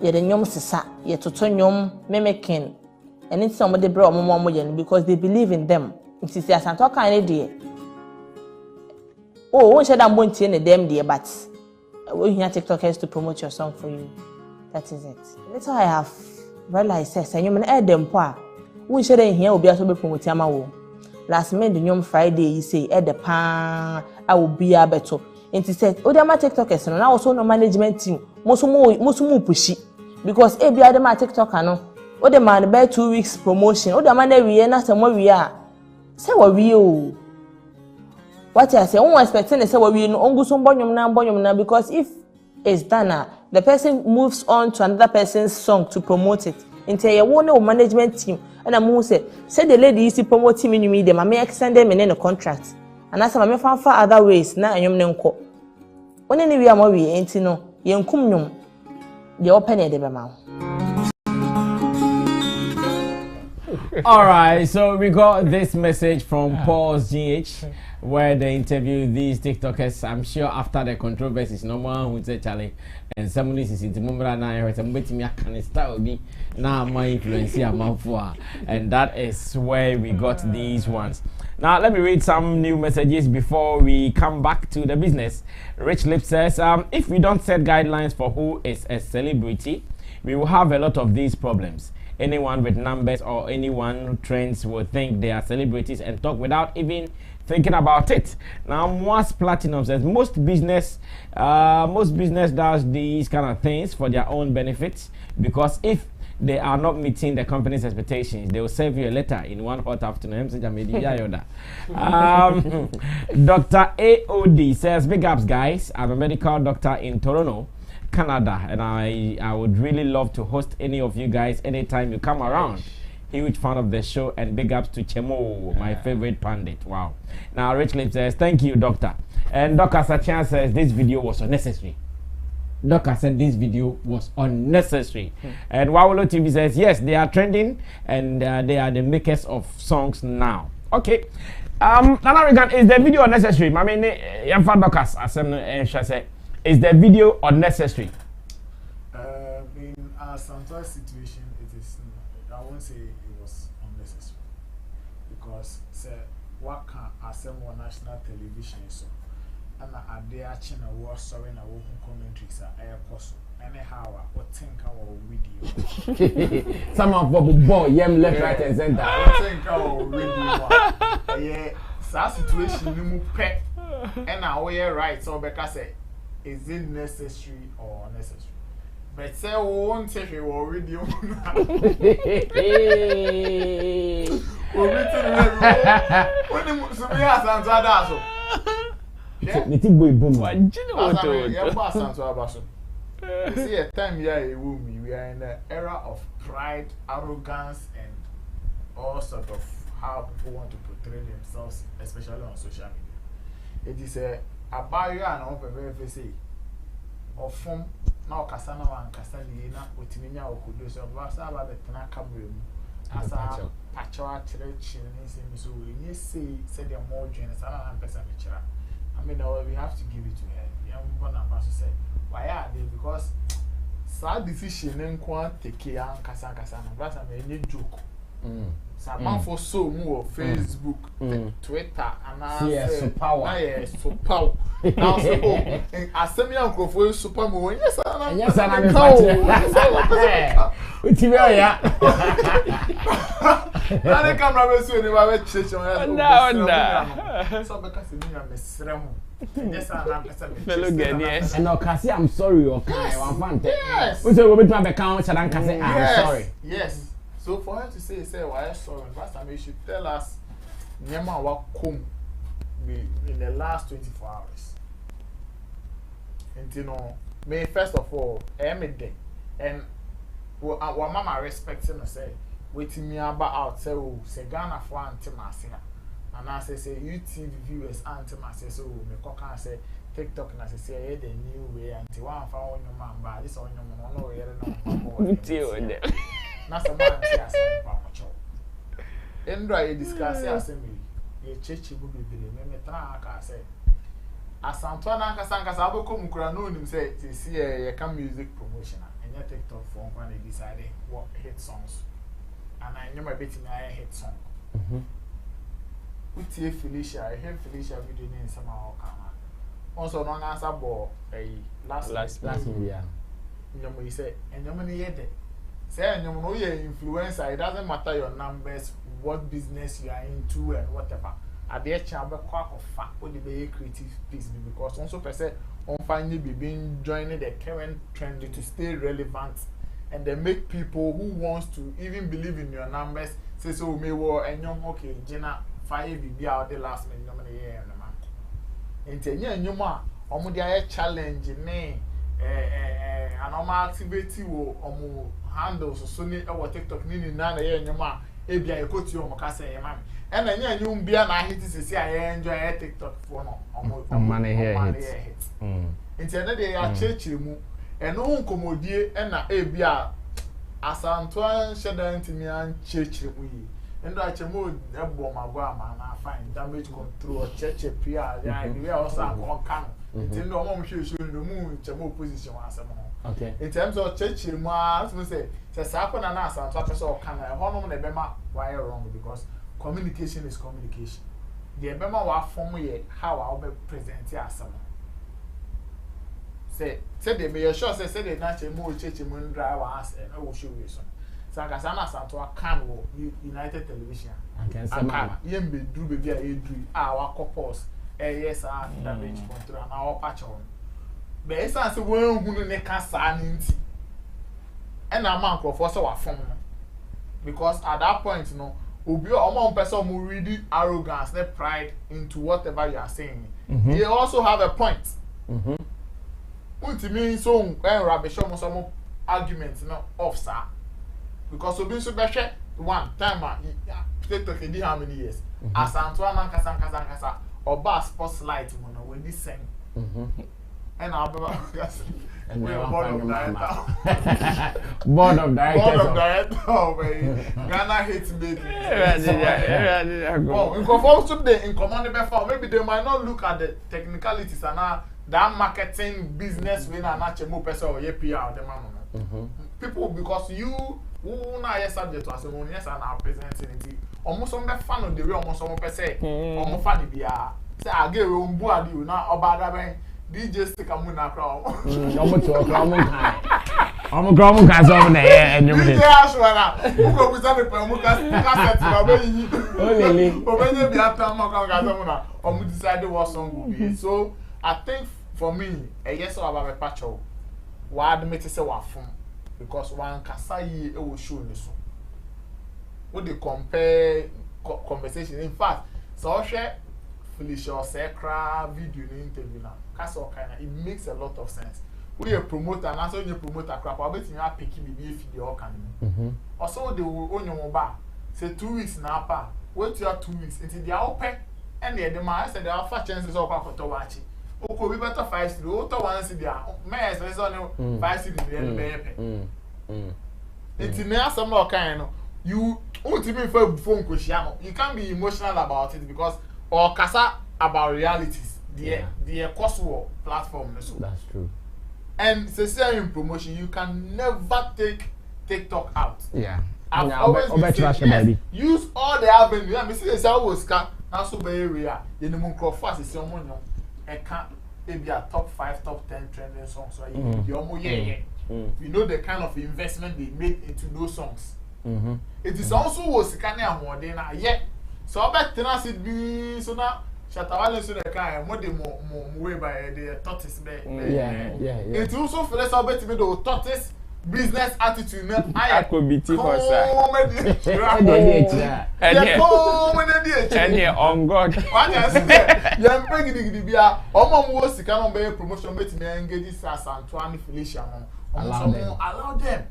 Yet the nyom sisa, yet to turn nyom, mimicking, and it's somebody brought more because they believe in them. It is as I talk any day. Oh, one said I'm going to end them dear, but when you have TikTokers to promote your song for you, that is it. That's how I have realized, says, and you may add them poor. One said in here will be also be promoting my wo. Last minute, the young Friday, you say, at the pan, I will be a better. And he said, oh, there are my TikTokers, and I also no management team, most more pushy. Because every other my TikToker, no, oh, the man by 2 weeks promotion, oh, the man every year, and some more we are. Say what we owe. What I say, one expecting say well, we no go now because if it's done, the person moves on to another person's song to promote it. Into a one management team, and I'm say the lady is promoting me media, I may extend them in a contract. And as I may find for other ways, now I am no. When any we are more we ain't no, young cum the open at the mouth. All right, so we got this message from Paul's GH where they interview these TikTokers. I'm sure after the controversies, no one would say Charlie and somebody is in the moment and I heard somebody me can start be now my influence and that is where we got these ones. Now let me read some new messages before we come back to the business. Rich Lip says, if we don't set guidelines for who is a celebrity, we will have a lot of these problems. Anyone with numbers or anyone who trends will think they are celebrities and talk without even thinking about it. Now, most Platinum says most business does these kind of things for their own benefits, because if they are not meeting the company's expectations, they will save you a letter in one hot afternoon. Dr. AOD says, big ups guys, I'm a medical doctor in Toronto, Canada, and I would really love to host any of you guys anytime you come around. Huge fan of the show, and big ups to Chemo, my favorite pandit. Wow. Now Rich Lip says, thank you doctor. And Dr. Sachan says this video was unnecessary. Doctor said this video was unnecessary. And Wawolo TV says, yes, they are trending and they are the makers of songs now. Okay. Nana Regan, is the video unnecessary? I mean, Yamfa Dokas, is the video unnecessary? In our Asantewa situation, it is. I won't say it was unnecessary because what can assemble national television so and they are china war sorry na wo commentaries are air possible anyhow what think our video some of boy yem left right and center what think our video yeah that situation ni mu pe and now we right so because say is it necessary or unnecessary but say we won't say we already Niti boy boom. See a time here we are in the era of pride, arrogance, and all sort of how people want to portray themselves, especially on social media. It is a barrier and open very say or form now Kasana and Casalina with Minia or Kudu so Vasala the Tanaka room as a patchwork church and so we say said they're more generous and person. I mean, we have to give it to her. Young one about to say, why are they? Because sad decision and quite take care and Kasan, but I mean, any joke. Some for so more Facebook, Twitter, and I say, power. Yes, for power. Now, so, as some young girl for super moon, yes, I'm yes, I'm I can't remember soon if I went to church on that. So, because you are Miss Remo. Yes, and no, Cassie, I'm sorry, or I'm fan. Yes, we will be to have a count and I'm sorry. Yes. So for her to say why sorry, last time you should tell us Nyama what come in the last 24 hours. And you know, may first of all, day and what mama respects him say, waiting me about out say Ghana for Antimasia. And I say UTV viewers Antimasia so me coca say TikTok and I say the new way until one found your man by this on your no na some man say asem pa mocho endra ye discuss asem ye chechi bu bibire me metra aka say Asantewa na nkasa aboko mukura no nim say see ye can music promotion and your TikTok for one they decide what hit songs and I know my betting I hit song utie Felicia I hear Felicia video in somehow kana also no answer bo last media nyomo you say and nyomo ni yede say you know you're influencer, it doesn't matter your numbers, what business you are into and whatever. At the chamber quack of fat or the very creative piece because also per se on finally being joining the current trend to stay relevant and then make people who wants to even believe in your numbers say so may war and young okay Jenna 5 be out the last minute year and a month. And 10 years you ma omudia challenge name an activity will handles so ni our TikTok ni na ye nyoma e bia e koti o mokasa e mami e na nya nyum bia na hit sisi I enjoy TikTok for no o money here hit internet dey a chechire mu e no nkomodie e na e bia Asantewa shedan ntimi an chechire mu yi endo a chemo e bo mago ama na fine damage control cheche pia ya we also am kan nti no mo hwe no mu chemo position asem okay in terms of church as we say sakwa na Asantewa person o kan e honom na bema why wrong because communication is communication the bema wa form ye how I will present asem say they be sure say they na chemo church mu drive us and I will show you so Sagasa na Asantewa kan wo United Television and mama yem be do be a edru our couples yes damage control and our patch on but it's as when who ne ka sa nti and na man crofo so wa fom because at that point no obi o person who really arrogance and pride into whatever you are saying they also have a point ultimately so rubbish almost some arguments no off sir because obi so be one time TikTok did how many years Asantewa na nkasa oba spotlight mo no when this same and I'll Board of directors. Board of directors. Oh, man. Ghana hates making. Oh, in conform today, in command before, maybe they might not look at the technicalities and that marketing business when I'm not a more person or PR. The man, people, because you who now yes subject to as a yes and are presenting it. Almost on the fan of the real almost on person. Almost funny be say I get room board you now about that. DJ stick a moon across. I'm going to go over there and you DJ Ashwana. Who go with the cassette? When you be after Mokazamuna, or decide what song will be. So I think for me, a yes or about a patch of why the meter say what from because one Kasai will show this. Would they compare conversation? In fact, so share Felicia or Sacra video in interview now. It makes a lot of sense. We a promoter and also you promote a crap. I bet you are picking me if you all can. Also, they will own your mobile. Say 2 weeks now, pa. Wait your 2 weeks until they are open. And the man said there are 5 chances of a to watch it. Okay, we better 5 cities. What one city there? May as well 5 cities there. It's near some more kind. You won't even phone question. You can't be emotional about it because or kasa about realities. The cost war platform. So. That's true. And say in promotion, you can never take TikTok out. Yeah. I've always been saying, yes, use all the avenues. I mean, see, it's always now so by area. You know, fast is someone I can't maybe a top 5, top 10 trending songs. So you almost you know the kind of investment they made into those songs. It is also was kind of more than yeah. So I bet tenacity be so now. Shatawale so the kind more the more way by the tortoise. Yeah. It also Felix bet me the tortoise business attitude. I could be too for and on God. What I say? You're begging the beer. Almost was the kind of promotion bet me engage this Asantewa Felicia. Allow them.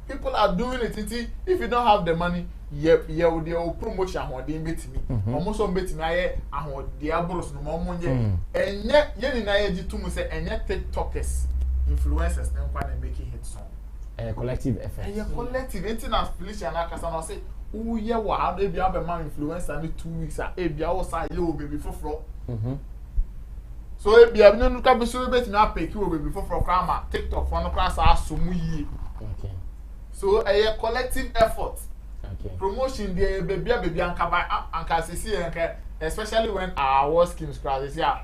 People are doing it. If you don't have the money, yeah, with your promotion, what they bet me. Almost on bet me, I want the abros no more money. And yet, to say, and yet TikTokers, influencers, them quite making hit song. A collective effort. And your collective, international Felicia and Akasana say, oh, yeah, wow, they be have a man influencer in 2 weeks. A be outside you baby for floor. So if you have no cabin, so bet me, I pay you baby for grammar, TikTok, for no class, ask so much. So a collective effort. Promotion the baby and Kaba especially when our war schemes crash. Yeah,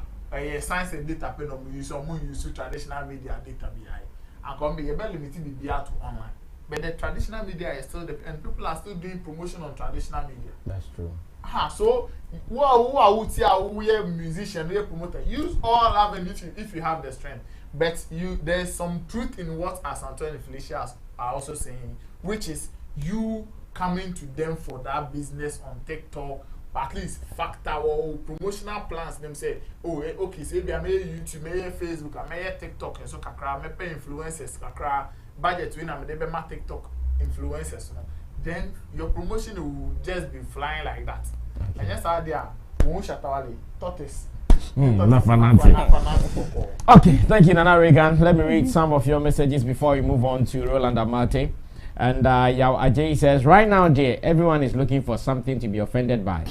science and data pen of use or use traditional media data BI. And come be a very limited BI to online. But the traditional media is still and people are still doing promotion on traditional media. That's true. So who are musician, they promoter. Use all avenues if you have the strength. But there's some truth in what Asantewa and Felicia are also saying, which is you coming to them for that business on TikTok, at least factor or promotional plans. Them say, oh, okay, say I may YouTube, may Facebook, I may TikTok, and so kakra, may pay influencers, kakra budget when I'm there, my TikTok influencers. Then your promotion will just be flying like that. And just out there, won't shut away, tortoise. Okay, thank you, Nana Reagan. Let me read some of your messages before we move on to Roland Amate. And Yao Ajay says, right now, Jay, everyone is looking for something to be offended by.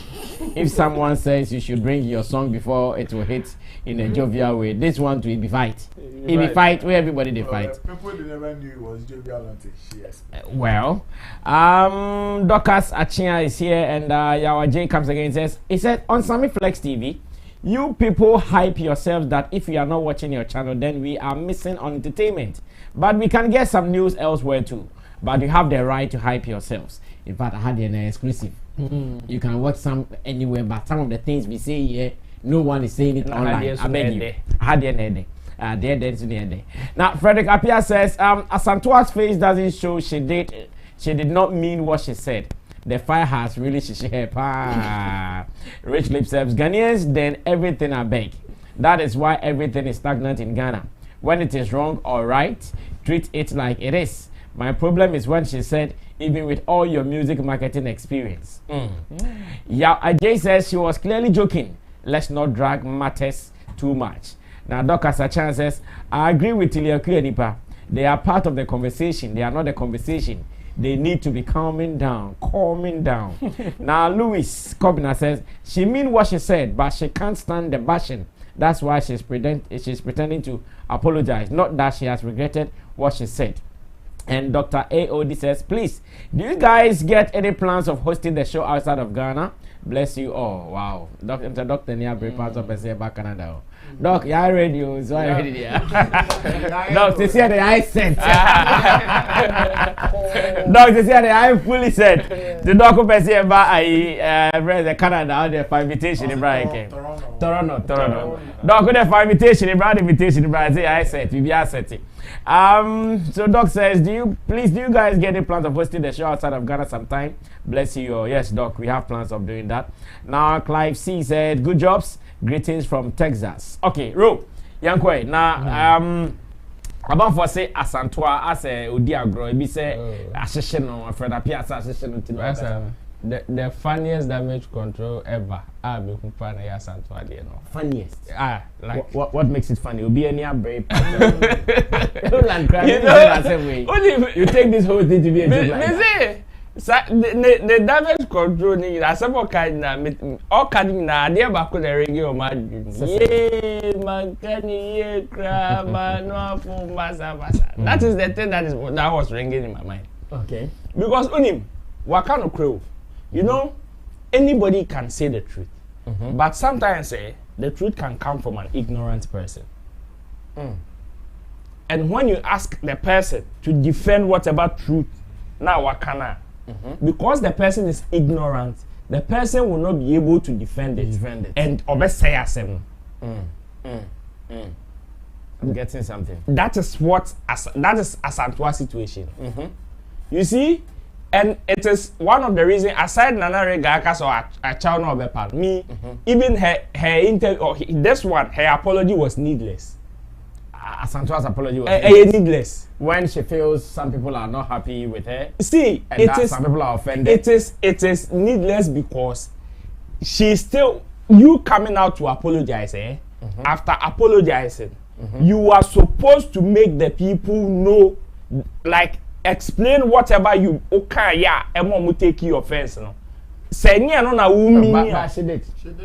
If someone says you should bring your song before it will hit in a jovial way, this one will be fight. It be fight where everybody they fight. People never knew it was jovial until yes. Well, Dorcas Achia is here, and Yao Ajay comes again and says, he said, on Sammy Flex TV, you people hype yourselves that if you are not watching your channel, then we are missing on entertainment. But we can get some news elsewhere too. But you have the right to hype yourselves. In fact, I had an exclusive. You can watch some anywhere, but some of the things we say here, no one is saying it online. I beg you. I had the there. Now, Frederick Appiah says, Asantewa's face doesn't show she did not mean what she said. The fire has really Rich lip service Ghanaians, then everything I beg. That is why everything is stagnant in Ghana. When it is wrong or right, treat it like it is. My problem is when she said, even with all your music marketing experience. Yeah, Ajay says she was clearly joking. Let's not drag matters too much. Now, Dr. Sachan says, I agree with Tiliaku Edipa. They are part of the conversation. They are not the conversation. They need to be calming down. Now, Louis Kobina says, she mean what she said, but she can't stand the bashing. That's why she's pretending to apologize, not that she has regretted what she said. And Dr. AOD says, please, do you guys get any plans of hosting the show outside of Ghana? Bless you all. Wow. Dr. Nia Brepas of back Canada. Doc, you are ready. So I ready there. Doc, to see the eye set. Doc, to see the eye fully set. The doc of I read the Canada out there for invitation in Brian. Toronto. Doc, with the for invitation in Brian invitation in Brian. Say I set. We are setting. So Doc says, do you guys get any plans of hosting the show outside of Ghana sometime? Bless you. Yes, Doc, we have plans of doing that. Now, Clive C said, good jobs. Greetings from Texas. Okay, Ro, Yankwe. Now, about for say Asantewa as a Odiagro, be say assassin or Patapaa assassin. The funniest damage control ever. I be kumpa na Asantewa there no. Funniest. Like what makes it funny? Will be any brave. You take this whole thing to be a joke like the damage control ni asabo kind na all kind na dey back the reggae o ma ye mankani ye kra manofu masa. That is the thing that was ringing in my mind. Okay. Because unim waka no crow. You know, anybody can say the truth. But sometimes the truth can come from an ignorant person. And when you ask the person to defend whatever truth, now wakana, because the person is ignorant, the person will not be able to defend it. And obey I'm getting something. That is Asantewa situation. You see, and it is one of the reasons, aside Nana Regakas or a child no bepan, me, even her interview or this one, her apology was needless. Asantewa's apology was needless. When she feels some people are not happy with her. See, some people are offended. It is needless because she's still, you coming out to apologize, after apologizing, you are supposed to make the people know, like, explain whatever you okay, emo take you offense, no. Say ni no na umi. But she did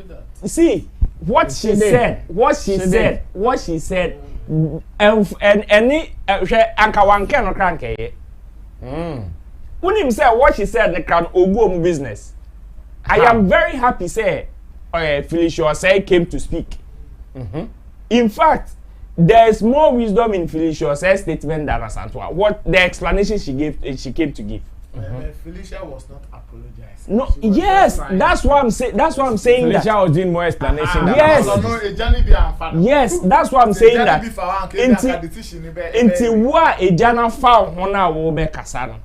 that. See, what she said, and any anka wanke no kranke ye. Unim say what she said the can ogu business. I am very happy say Felix came to speak. In fact, there is more wisdom in Felix's statement than Asantewa. What the explanation she came to give. Felicia was not apologizing. No, yes, that's what I'm saying. That's what I'm saying. Felicia was doing more explanation. Yes, yes, that's what I'm saying. That until what a jana found hona will be kasano.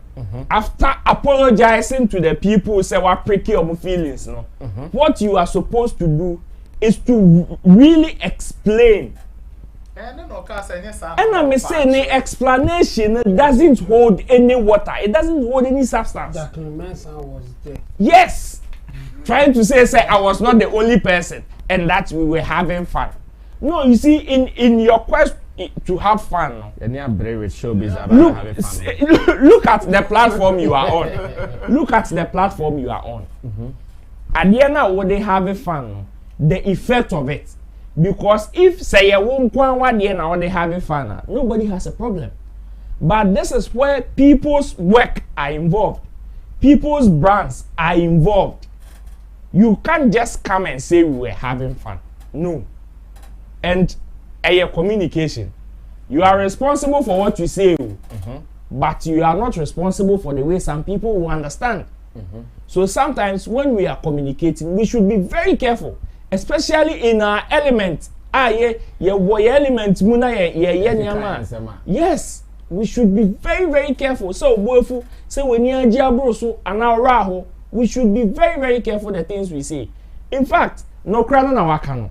After apologizing to the people, say what pricky your feelings. No, what you are supposed to do is to really explain. And I'm saying the explanation doesn't hold any water. It doesn't hold any substance. Was there. Yes. Trying to say I was not the only person and that we were having fun. No, you see, in your quest to have fun. With Showbiz look at the platform you are on. Look at the platform you are on. And yeah, now what they having fun, the effect of it. Because if say you won't one year now they having fun, nobody has a problem. But this is where people's work are involved. People's brands are involved. You can't just come and say we were having fun. No. And your communication. You are responsible for what you say, but you are not responsible for the way some people will understand. So sometimes when we are communicating, we should be very careful. Especially in our element. Element yes, we should be very, very careful. So when you we should be very, very careful the things we say. In fact, no crana na wakano.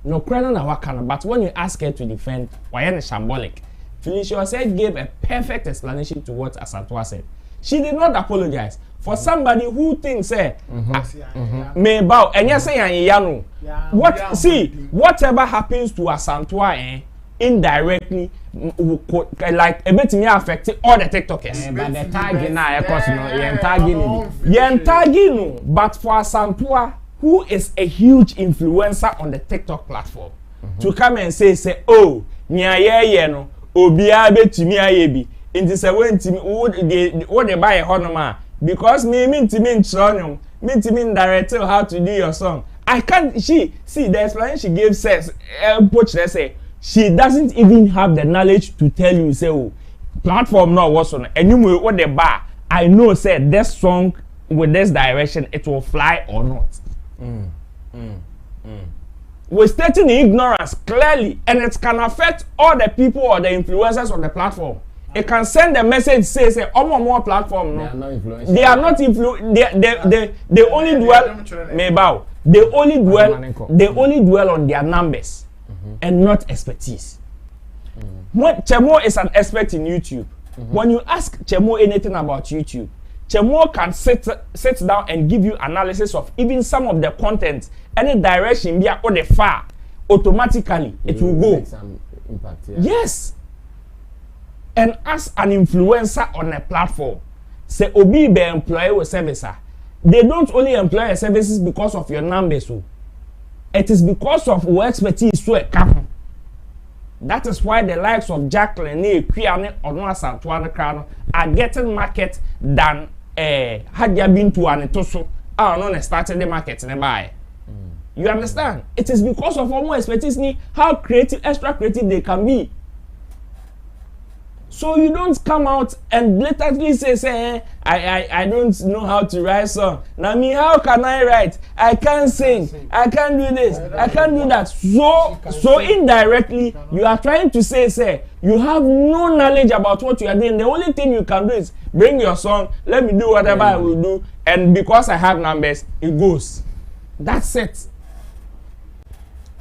No crana na wakano. But when you ask her to defend, why are shambolic? Felix said gave a perfect explanation to what Asantewa said. She did not apologize. For somebody who thinks, may bow, and yes, say, what, see, whatever happens to Asantewa, indirectly, like, a bit me affected all the TikTokers. But the tagging now, of course, tagging, but for Asantewa, who is a huge influencer on the TikTok platform, to come and say, oh, no, Obia betimi ayebi. Inti se wentimi what they buy a honoma. Because me chronum, me direct how to do your song. I can't see the explanation she gave says say she doesn't even have the knowledge to tell you say oh platform now what's on and you what they buy. I know say this song with this direction it will fly or not. We're stating ignorance clearly, and it can affect all the people or the influencers on the platform. It can send a message say more platform. No, they are not they only dwell they only dwell on their numbers and not expertise. When Chemo is an expert in YouTube, when you ask Chemo anything about YouTube, Chemo can sit down and give you analysis of even some of the content, any direction be or the far, automatically it will go. Make some impact, yeah. Yes. And as an influencer on a platform, say Obi be employee with servicer, they don't only employ your services because of your numbers. So it is because of your expertise so it can. That is why the likes of Jacqueline, Kriane, or Asantewa are getting market than had you been to an etoso or started the market and buy. You understand? It is because of more expertise, how creative, extra creative they can be. So you don't come out and blatantly say I don't know how to write song. Now me, how can I write? I can't sing. I can't do this. I can't do that. So indirectly, you are trying to say you have no knowledge about what you are doing. The only thing you can do is bring your song. Let me do whatever I will do, and because I have numbers, it goes. That's it.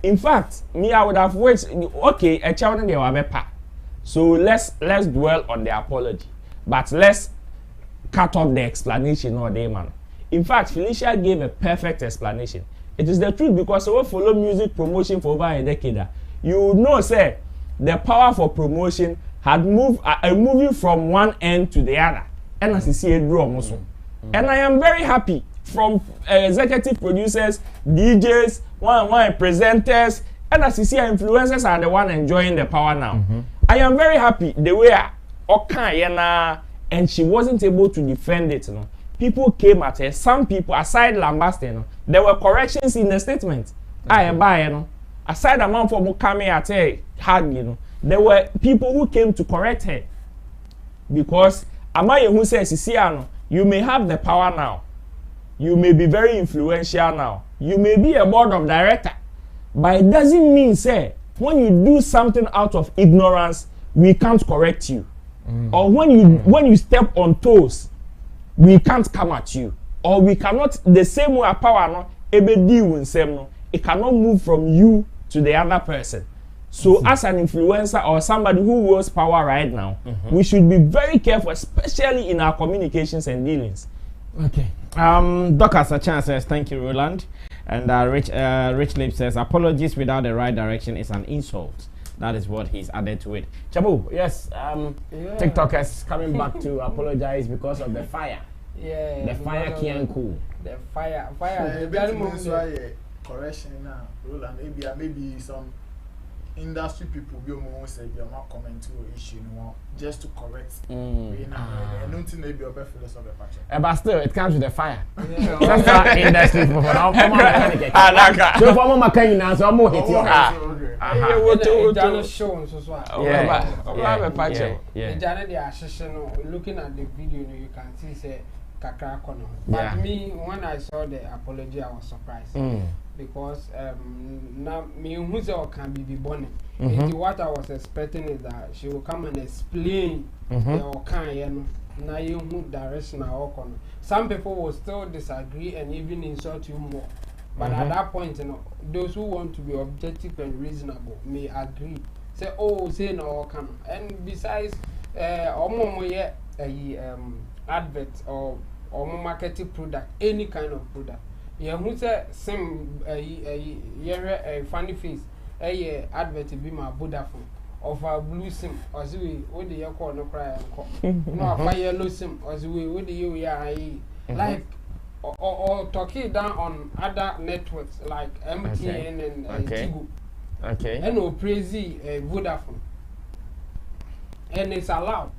In fact, me I would have waited. Okay, a child in the so let's dwell on the apology, but let's cut off the explanation or the man. In fact, Felicia gave a perfect explanation. It is the truth because we follow music promotion for over a decade. You know, say the power for promotion had moved moving from one end to the other, and as you see, it grew also. And I am very happy from executive producers, DJs, one presenters, and as you see, influencers are the one enjoying the power now. I am very happy the way and she wasn't able to defend it. You know. People came at her. Some people, aside Lambasted, you know, there were corrections in the statement. Aside the man for coming at her hard, you know, there were people who came to correct her. Because Amaye who says, you may have the power now. You may be very influential now. You may be a board of director. But it doesn't mean, say, when you do something out of ignorance, we can't correct you. Or when you step on toes, we can't come at you. Or we cannot, the same way power no, it cannot move from you to the other person. So as an influencer or somebody who wields power right now, we should be very careful, especially in our communications and dealings. Okay. Doc has a chance says, thank you, Roland. And Rich Lip says, apologies without the right direction is an insult. That is what he's added to it. Chabu, yes, TikTok is coming back to apologize because of the fire. Yeah. The fire can't cool. The fire. Correction now, Roland, maybe some industry people be more say be more comment to issue no just to correct I don't think maybe your philosophy of the patch. But still it comes with the fire. That's our industry for now. So for more can now so more hit you. Jana show so yeah. Jana they are looking at the video you can see say kakra kono. But me when I saw the apology I was surprised. Because now me who can be born. What I was expecting is that she will come and explain the now you move direction or some people will still disagree and even insult you more. But at that point, you know, those who want to be objective and reasonable may agree. Say, oh, say no can. And besides, advert or marketing product, any kind of product. Yeah, who say same funny face, advert be my Vodafone of a blue sim or the what the you call no cry no a yellow sim or the way what the you are like or talking down on other networks like MTN and Tigo. Okay. And no crazy Vodafone. And it's allowed.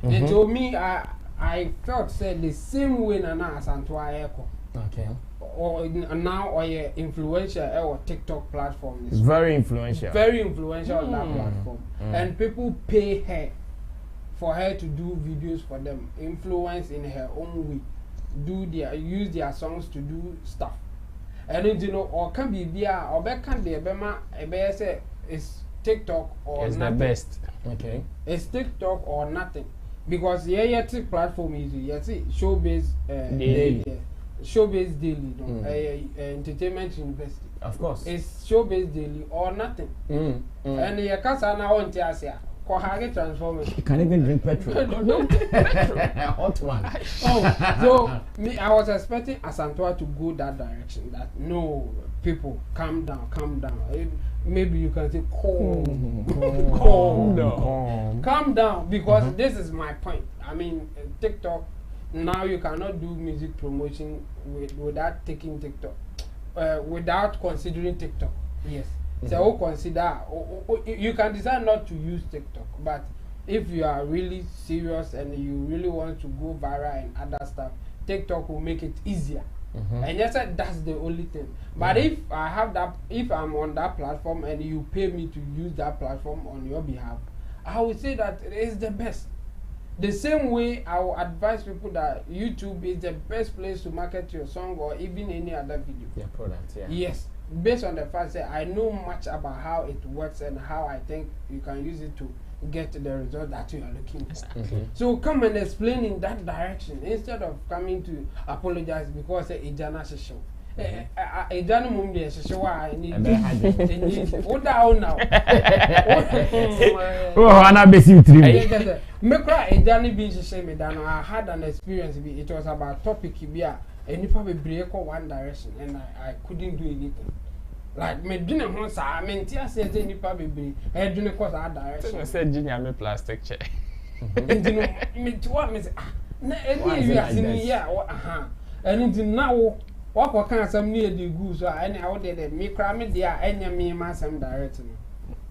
And to me, I felt said the same way Nana Asantewa Echo. Okay. Or now or influential or TikTok platform. It's very influential. Very influential on that platform. And people pay her for her to do videos for them, influence in her own way, use their songs to do stuff. And you know, or can be via or back can be a say it's TikTok or it's nothing. The best. Okay. It's TikTok or nothing. Because TikTok platform is Showbiz daily. Showbiz daily, entertainment university. Of course. It's Showbiz daily or nothing. And the Casa now on Tiasia. Transformers. You can even drink petrol. Hot one. Oh, so me, I was expecting Asantewa to go that direction. That no, people, calm down. Maybe you can say calm down, because this is my point. I mean, TikTok now you cannot do music promotion without taking TikTok, without considering TikTok. Yes. So consider you can decide not to use TikTok, but if you are really serious and you really want to go viral and other stuff, TikTok will make it easier. And yes, that's the only thing. But if I'm on that platform and you pay me to use that platform on your behalf, I would say that it is the best. The same way I will advise people that YouTube is the best place to market your song or even any other video. Your product, yeah. Yes. Based on the fact that I know much about how it works and how I think you can use it to get the result that you are looking for. So come and explain in that direction instead of coming to apologize because a Jana show. A Jana Mumbi show I need what down now. Oh, Anna Bessie 3. Mekra a Jana being shame. I had an experience. It was about topic here. And if I break one direction and I couldn't do anything. Like me doing one side, I mean, Tia says any probably I do not cause that direction. I said, Junior, me plastic chair. And you know, me to what me say, you are seeing here, and it now what kind of some near the goose or any out there, me cram it there, any me, my some direction.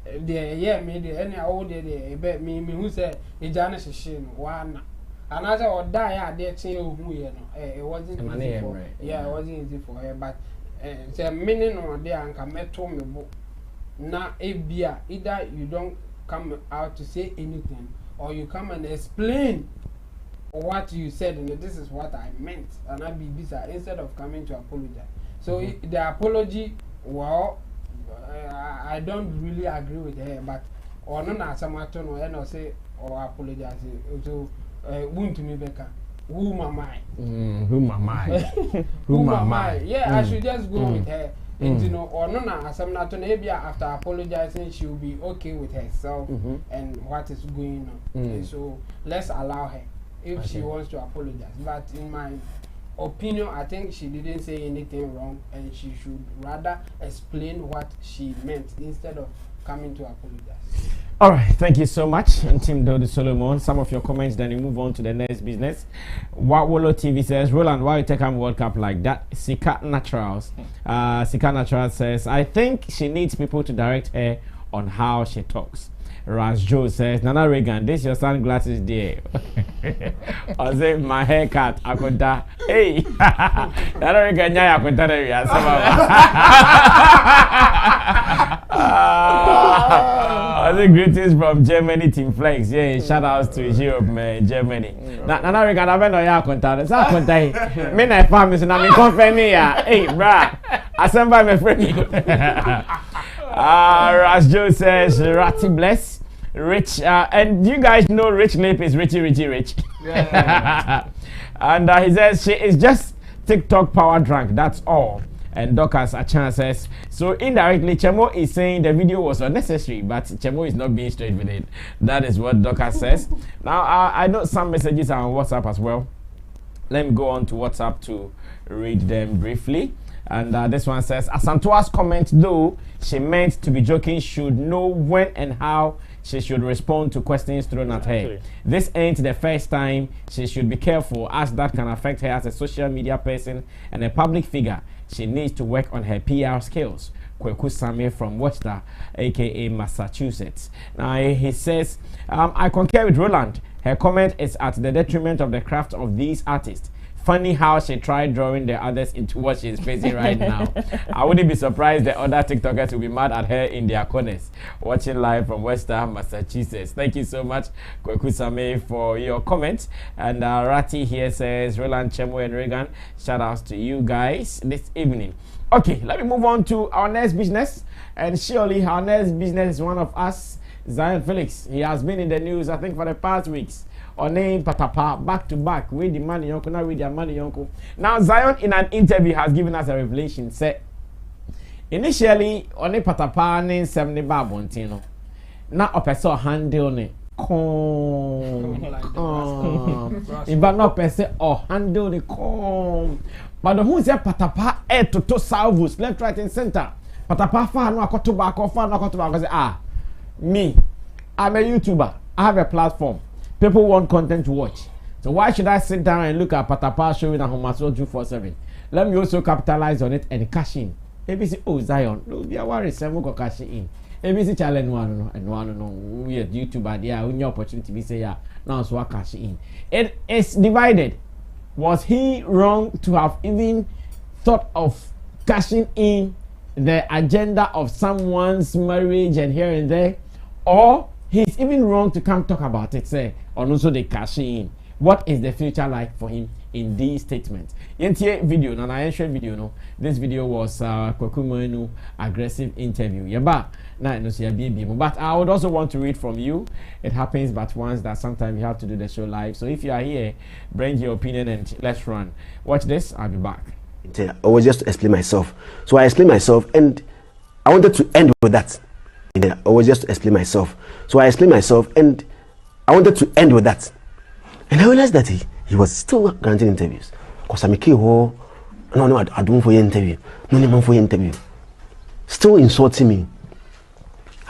There, me, any out there, bet me, who said, a Janice is shame, one. Another or die out there, who you know, it wasn't easy for her. Yeah, it wasn't easy for her, but it's a minute or there and come at home. Now, if beer, either you don't come out to say anything or you come and explain what you said, and this is what I meant, and I be bizarre instead of coming to apologize. So, the apology, well, I don't really agree with her, but or not, someone or say or apologize. So, won't me Becca. Who am I? Who am I? Who am I? Yeah, I should just go with her. And you know, or no, some not maybe after apologizing, she'll be okay with herself and what is going on. So let's allow her if she wants to apologize. But in my opinion, I think she didn't say anything wrong, and she should rather explain what she meant instead of coming to apologize. All right, thank you so much, and Team Dodo Solomon. Some of your comments, then you move on to the next business. Wolo TV says, Roland, why you take a World Cup like that? Sika Naturals. Sika Naturals says, I think she needs people to direct her on how she talks. Ras Joe says, Nana Reagan, this your sunglasses there. I say, my haircut, I could die. Hey, Nana Reagan, I could I say greetings from Germany, Team Flex. Yeah, shout outs to Europe, man, Germany. Nana Reagan, I've been on your contact. It's contact. Me na family, and I'm company. Hey, brah, assemble my friend. Ras Joe says, Ratty bless. Rich, and you guys know Rich Lip is Richie. Yeah. And he says she is just TikTok power drunk, that's all. And Docas Achan says, so indirectly Chemo is saying the video was unnecessary, but Chemo is not being straight with it. That is what Docas says. Now I know some messages are on WhatsApp as well. let me go on to WhatsApp to read them briefly. And this one says, Asantewa's comment, though she meant to be joking, should know when and how she should respond to questions thrown at her. This ain't the first time. She should be careful, as that can affect her as a social media person and a public figure. She needs to work on her PR skills. Kweku Sammy from Worcester, aka Massachusetts. Now he says, I concur with Roland. Her comment is at the detriment of the craft of these artists. Funny how she tried drawing the others into what she's facing right now. I wouldn't be surprised the other TikTokers will be mad at her in their corners. Watching live from Worcester, Massachusetts. Thank you so much, Kweku Sammy, for your comments. And Rati here says, Roland, Chemo, and Reagan, shout outs to you guys this evening. Okay, let me move on to our next business. And surely our next business is one of us, Zion Felix. He has been in the news, I think, for the past weeks. On name Patapaa, back to back, with the money uncle, now with their money uncle. Now Zion in an interview has given us a revelation. Said initially on a Patapaa name 70 babontino. Now a person handle ne if not person or handle the com. But the who say Patapaa to salvos left, right, and center. Patapaa far no akoto back or far no akoto back. Ah, me, I'm a YouTuber. I have a platform. People want content to watch. So why should I sit down and look at Patapaa showing at Homaso 247? Let me also capitalize on it and cash in. ABC, oh Zion, no be a worry, Sammy go cash in. ABC challenge one no, we are YouTuber there, when your opportunity be say yeah, now so cash in. It is divided. Was he wrong to have even thought of cashing in the agenda of someone's marriage and here and there? Or he's even wrong to come talk about it, say, and also they cash in. What is the future like for him in these statements? NTA video, and I shared video, no. This video was Kwakumenu aggressive interview. Yeah, but I would also want to read from you. It happens but once that sometimes you have to do the show live. So if you are here, bring your opinion and let's run. Watch this, I'll be back. I was just to explain myself. So I explained myself and I wanted to end with that. I was just to explain myself. So I explained myself and I wanted to end with that. And I realized that he was still granting interviews. Because I'm a key no, I don't for your interview. No need for your interview. Still insulting me.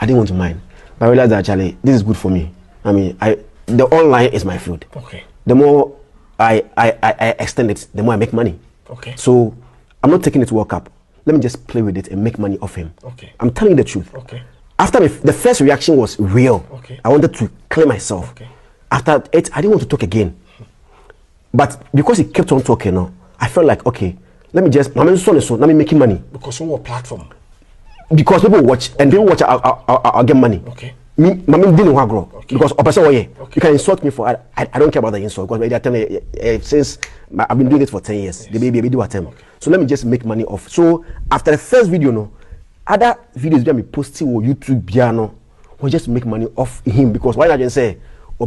I didn't want to mind. But I realized that actually this is good for me. I mean, the online is my field. Okay. The more I extend it, the more I make money. Okay. So I'm not taking it to World Cup. Let me just play with it and make money off him. Okay. I'm telling you the truth. Okay. After the first reaction was real. Okay. I wanted to clear myself. Okay. After it, I didn't want to talk again. But because he kept on talking, I felt like, okay, let me just, let me make money. Because on what platform? Because people watch, and people watch, I'll get money. Okay. Me didn't want to grow. Okay. Because you can insult me for, I don't care about the insult. Because since I've been doing it for 10 years, the baby do attempt. Okay. So let me just make money off. So after the first video, other videos that me posting on YouTube, was just to make money off him. Because why not just say, I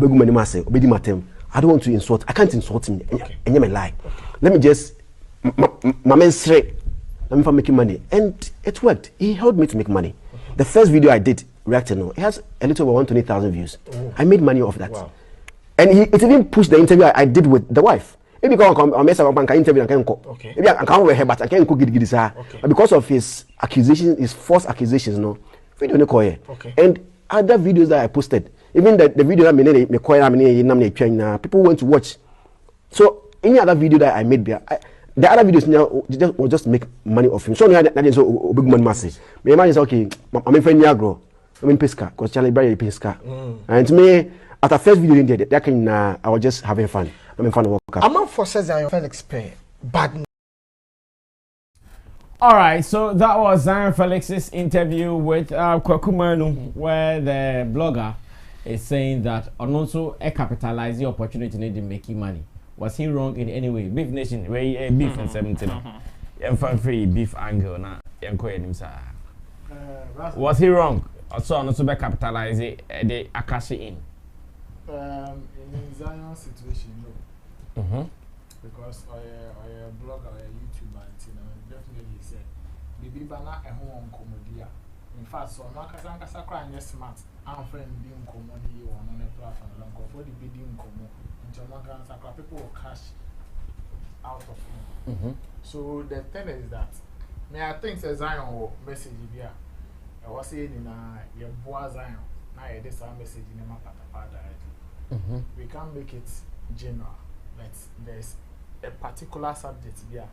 don't want to insult. I can't insult him. Okay. And my lie. Okay. Let me just, my man straight. Let me for making money, and it worked. He helped me to make money. Okay. The first video I did, reacting, it has a little over 120,000 views. Oh. I made money off that. Wow. And it even pushed the interview I did with the wife. Maybe because I mess up and interview and can't go. Okay. Maybe I can't wear her, but I can't go get this. Okay. Because of his accusations, his false accusations, video no call. Okay. And other videos that I posted. Even the video that people want to watch. So any other video that I made, the other videos now will just make money off him. So that is so big money massive. My man is okay. I'm in Niagara. I'm in Pesca because Charlie Barry Pesca. And to me, after first video in there, that can I was just having fun. I'm in fun of work. I'm not for says Zion Felix pay bad. All right, so that was Zion Felix's interview with Kwakumenu, where the blogger is saying that Ononso capitalized the opportunity to making money. Was he wrong in any way? Beef Nation, where beef and 17. Free beef angle now. Was he wrong? Also, Ononso capitalize the Akashi in. In Zion's situation, no. Because I blogger, I YouTuber, definitely said, "Baby bana a home comedia." In fact, so no kasa cry and smart. I'm friend being common on a platform. For the bidding common. In Jamaica, people will cash out of him. So the thing is that I think says Zion will message here. I was saying in your boy Zion. Now this message in my Patapaa directly. We can't make it general, but there's a particular subject here.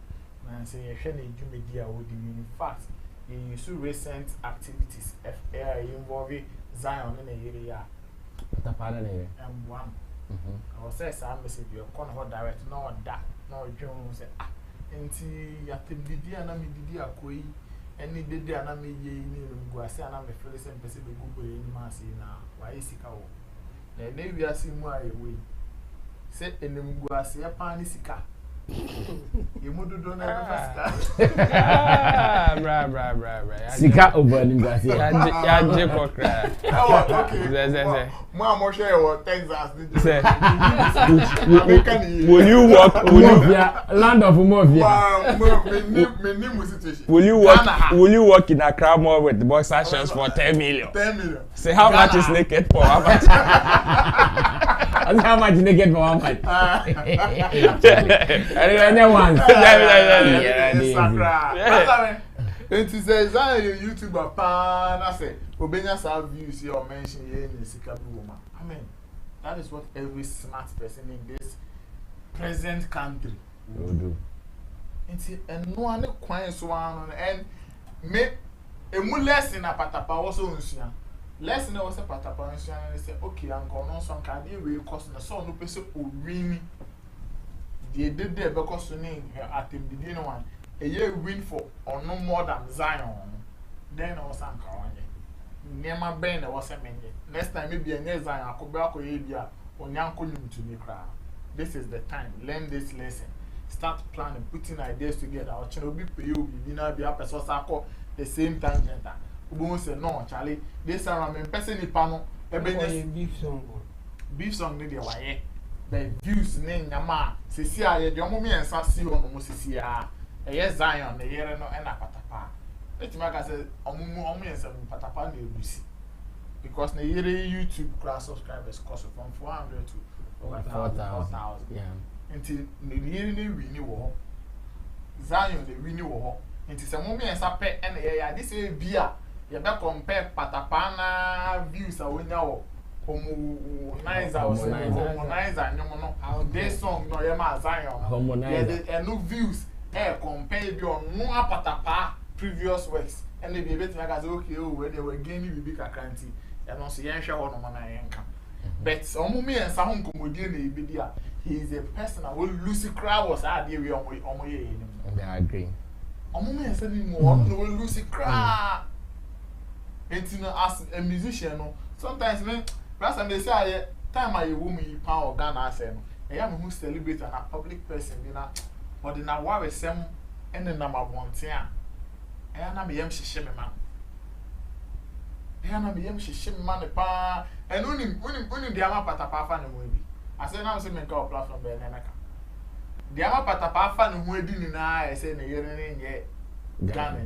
And say you media would in fact you use recent activities involving Zion in the area. Patapaa and one. I was saying some message you can't direct no that no John say enti yatibidi ana mi didi akoyi eni dede ana mi ye ni ngwase ana me Felix mpese be gugu ye ni ma se na wa yesika wo na ne wiase mu aye we se eni ngwase ya pa ni sika yemududo na be sika bra sika over ni ngwase ya je kokra okay mo amoshe wo Texas ni say will you work land of Mafia will you work in Accra Mall with boxer shorts for 10 million? 10 million. Say how much is naked for? How much? How much naked for how much? It is a YouTuber pan. I say, Obenya sa views here or mention here in the Sikabu woman. I mean, that is what every smart person in this present country will do. And no one quite one and make a more lesson a Patapaa also in lesson was a Patapaa and say, okay, I'm going on some kind of way cost the son who person who really they did there because name at the beginning one. A year win for or no more than Zion. Then I was anchoring. Near my brain, I was a man. Next time, maybe a near Zion, I could back or Nyanko to me cry. This is the time. Learn this lesson. Start planning, putting ideas together. Or Chernobyl, you be not be up as the same time. Ubu say no, Charlie. This are my person in panel. Beef song, need your way. The views name Yama. Cecilia, your mommy and Sassy on Mosisia. Yes, Zion, the year no and a Patapaa. Let me say, Omu and some Patapaa they see. Because the year YouTube class subscribers cost from 400 to over 4,000. Yeah. Until the year they renew Zion, they renew until some mommy and Sape and this is beer. You better compare Patapaa views are when you Homonizer, no, this song, no, Yama Zion. Homonizer. And no views. Compare your no Patapaa previous works and they be able to make us okay where they were gaining the big account and also Yansha or no man income. But some me and some comedian he is a person who Lucy Crowd was out there on my I agree. Me and sending more no Lucy Crowd. It's as a musician, sometimes man, last time they say time I woman power Ghana say no. I am who celebrate and a public person, you know. But in a war with some and the number one thing, and I'm a young shimmy man. And I'm a young shimmy man, and only the Ama Patapaa fan and movie. I said, I'm saying, go platform by Nanaka. The Ama Patapaa fan and wedding in I say, a year and yet Ghana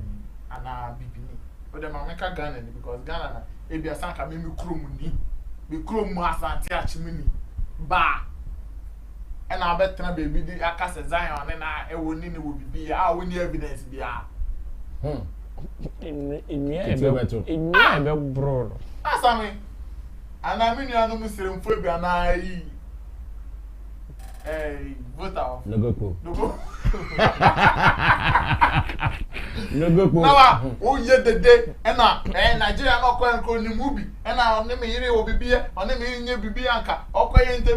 and BPN. But the Mamaka Ghana because Ghana, if you are Sanka, maybe Krumuni, be Krum Asantewa Chimini, Ba. And I bet baby, I cast a Zion and I will need evidence be in your bro. Sammy, and I mean, you are no Muslim phobia and I vote no go. No go. Now, oh, yet the day, and Nigeria not calling the movie, and I'll name me will be beer, or name me Bianca, or quiet.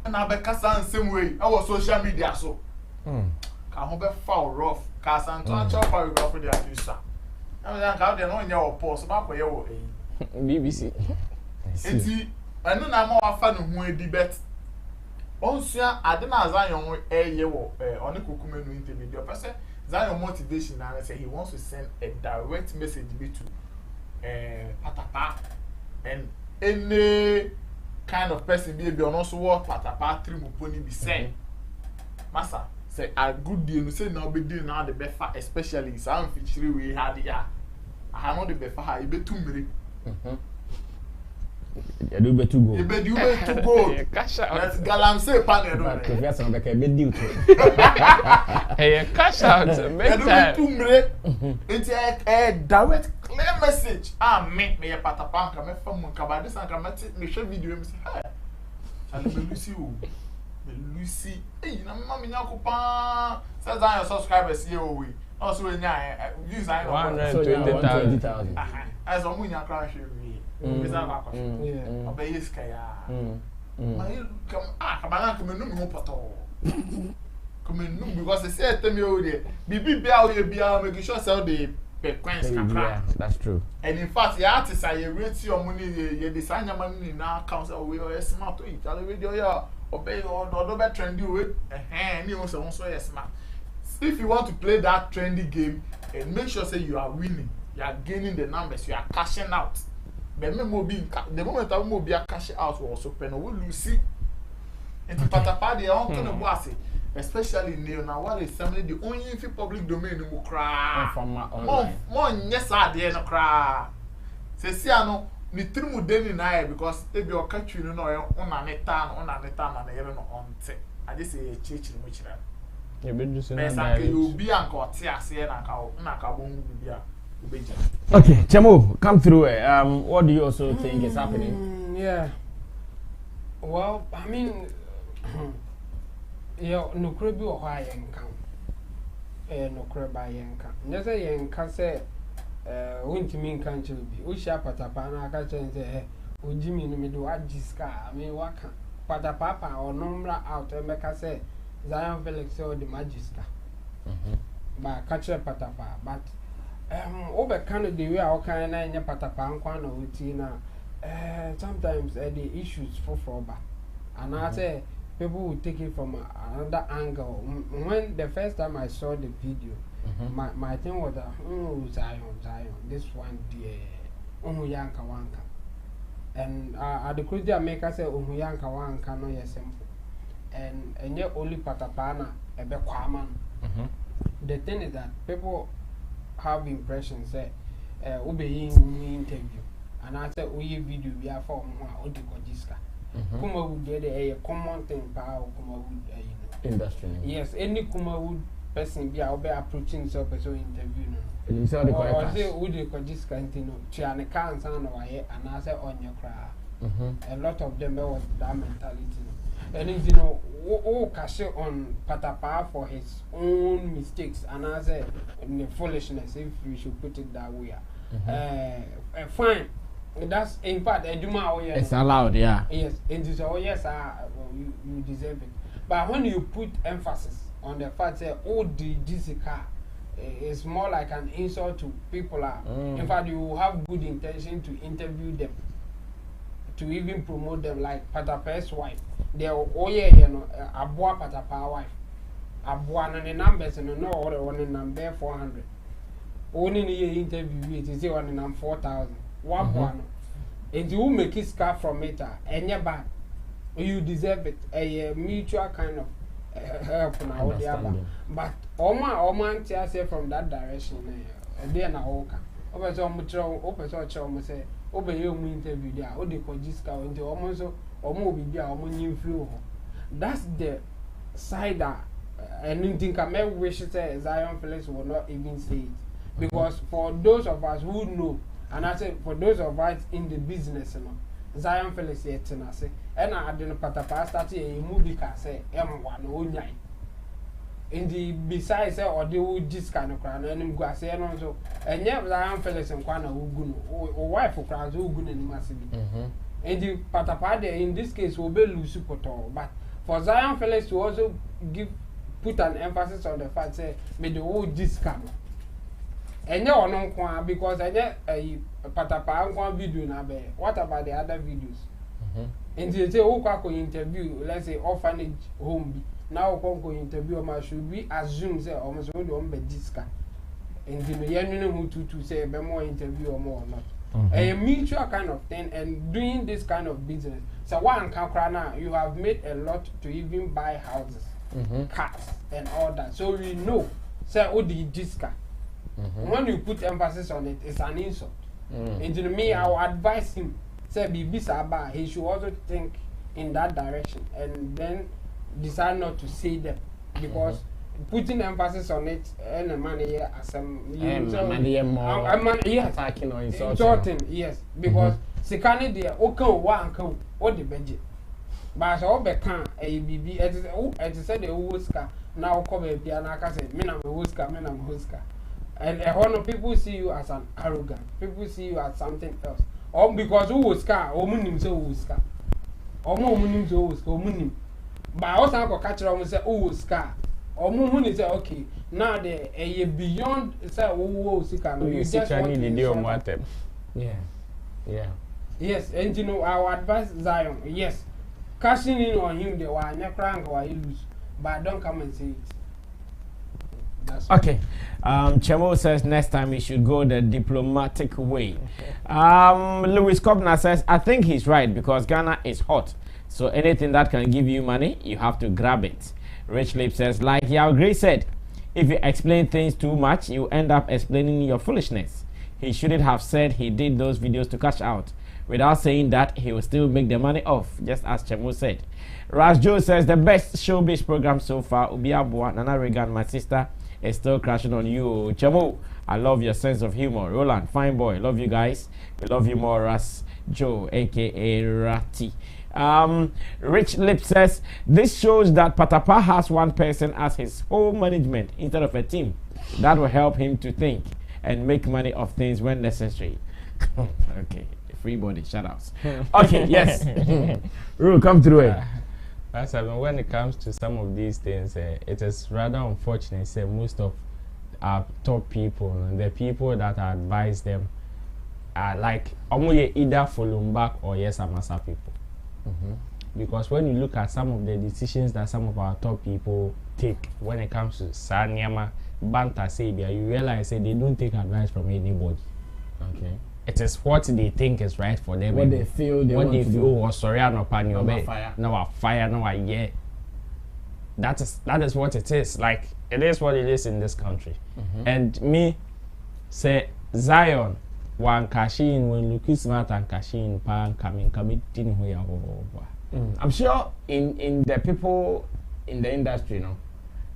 And I be cast same way. Our social media so. Can be foul rough. Cast and chop paragraph with the producer. I mean, how they know in your post about your BBC. It's I know I'm more fan of who debate. Also, I don't know Zion on the Kukumenu interview. The person Zion motivation and say he wants to send a direct message to Patapaa and any kind of person be on also what Patapaa trim upon be saying. Massa say a good deal, say now be deal now the befa, especially some feature we had ya. I know the befa, I be too many. You do better go. You better go. Cash out. Let's galamsey panel. But if you have some, like a big deal. Hey, cash out. Make time. It's a direct clear message. Ah, me a Patapaa, come from Munkaba. This and come me share video. Me say, hey, and me Lucy, Lucy. Hey, na mama mi nyakupa. Says I your subscribers here we. Also we views I know. 120,000. As a munya crash we. Bisa ba ko. Yeah. Obey skaya. My come no me poto. Come no because they say tell me o dey. Bibi bia o bia make sure say the frequency kakra. That's true. And in fact, the artists are rate your money, you design your money now counts away or smart to it. I'll video ya obey or better trendy way. And also smart. If you want to play that trendy game and make sure say you are winning, you are gaining the numbers, you are cashing out. The moment I will be a cash out or so pen will you see into Patapaa they are on the boss. Especially now, while it's somebody the only public domain who cry. More yes, I dare no cry. Say, see, I know, ni trimu deni na because if you're catching you know on a netan, and I don't know on te. I just say a church in which you've been just you be uncle Tia, say, and I be. Okay, Chamo, come through. What do you also think is happening? Yeah. Well, I mean. Yo, no crib or high income. No crib by income. Never can say, won't mean country be. We shall Patapaa, I catch and say, oh, Jimmy, no me do at Gisca. I mean, what can Patapaa or Nombra out and make us say, Zion Felix or the Magister. By catcher Patapaa. But, over Canada, we are all kind of Patapaa and Quan or Utina. Sometimes the issues for back. And I say, people will take it from another angle. When the first time I saw the video, my thing was that, Zion, this one, dear, Yanka Wanka. And at the Kuja maker said, Yanka Wanka, no, yes, simple. And yet only Patapaa, a Bequaman. The thing is that people have impressions that obeying interview. And I said, we video, we are for Odikojiska. Kuma would get a common thing power Kuma wood industry. Yes, any Kuma wood person be out there approaching so person interview. And you saw the or say would you could just continue to an account and I say on your cry. A lot of them have that mentality. And you know, cash on Patapaa for his own mistakes and I say foolishness if you should put it that way. Fine. That's in fact a Juma. It's allowed, yeah. Yes, and you say, oh yes, you deserve it. But when you put emphasis on the fact that this car is more like an insult to people. In fact, you have good intention to interview them, to even promote them, like Patapaa's wife. They are Abua Patapaa wife. Abua and the numbers and no order one in number 400. Only in the interview it is one in 4,000. One. And you make it scarf from it, and your back. You deserve it. A mutual kind of help now. But Oman say from that direction, they are not okay. Over so much, open so much, say, open your interview there, or they could just go into almost or movie there, or new flow. That's the side that anything can make wish say Zion Felix will not even say it. Because for those of us who know, and I say for those of us in the business, Zion Felix yet and I say, and I didn't Patapaa started a movie can say M1 only. In the besides or they would just kind of crown and go say and also and yet Zion Felix and Kwana Ugun or wife of crowds Ugun and massively. And the Patapaa in this case will be Lusupoto, but for Zion Felix to also put an emphasis on the fact say may the whole discount. And no one because I get a Patapaa one video now. What about the other videos? And they say, oh, interview, let's say orphanage home. Now, Congo interview, should we assume say almost only on the discount? And you know to say more interview or more or not. A mutual kind of thing and doing this kind of business. So one can now you have made a lot to even buy houses, cars, and all that. So we know say oh the discount. When you put emphasis on it, it's an insult. And to me, I will advise him say be saba, he should also think in that direction and then decide not to say them because putting emphasis on it and a man here as some yes attacking or insulting yes because sekane there okay one can what the budget but so be can a bibi it is said the Oscar now come be an say me na Oscar and a people see you as an arrogant people see you as something else or because Oscar or munim so Oscar or munim so Oscar munim but also go catch am say Oscar or munim say okay now the beyond say Oscar no you just want to yes and you know our advice Zion yes cashing in on him the one never crank or you lose but don't come and say it. Okay. Chemo says next time we should go the diplomatic way. Louis Kobner says, I think he's right because Ghana is hot. So anything that can give you money, you have to grab it. Rich Lip says, like Yao Gray said, if you explain things too much, you end up explaining your foolishness. He shouldn't have said he did those videos to cash out. Without saying that, he will still make the money off, just as Chemo said. Ras Joe says, the best showbiz program so far, Ubiabua, Nana Regan, my sister, is still crashing on you. Chemo, I love your sense of humor. Roland, fine boy, love you guys. We love you more, Ras Joe, aka Ratty. Rich Lip says, this shows that Patapaa has one person as his whole management instead of a team. That will help him to think and make money of things when necessary. Okay, free body, shout outs. Okay, yes. Rule, come through it. When it comes to some of these things, it is rather unfortunate. Say most of our top people, the people that advise them, are like either following back or yes, Amasa people. Because when you look at some of the decisions that some of our top people take when it comes to Sanyama, Banta, Sabia, you realize they don't take advice from anybody. Okay. It is what they think is right for them. What they feel they want to do. Oh, sorry, I'm not pan your bed. No, I fire, no, I yeah. That is what it is. Like, it is what it is in this country. And me, say, Zion, one cashin, when Lucas Smart and cashin, pan, coming, didn't hear. I'm sure in the people in the industry,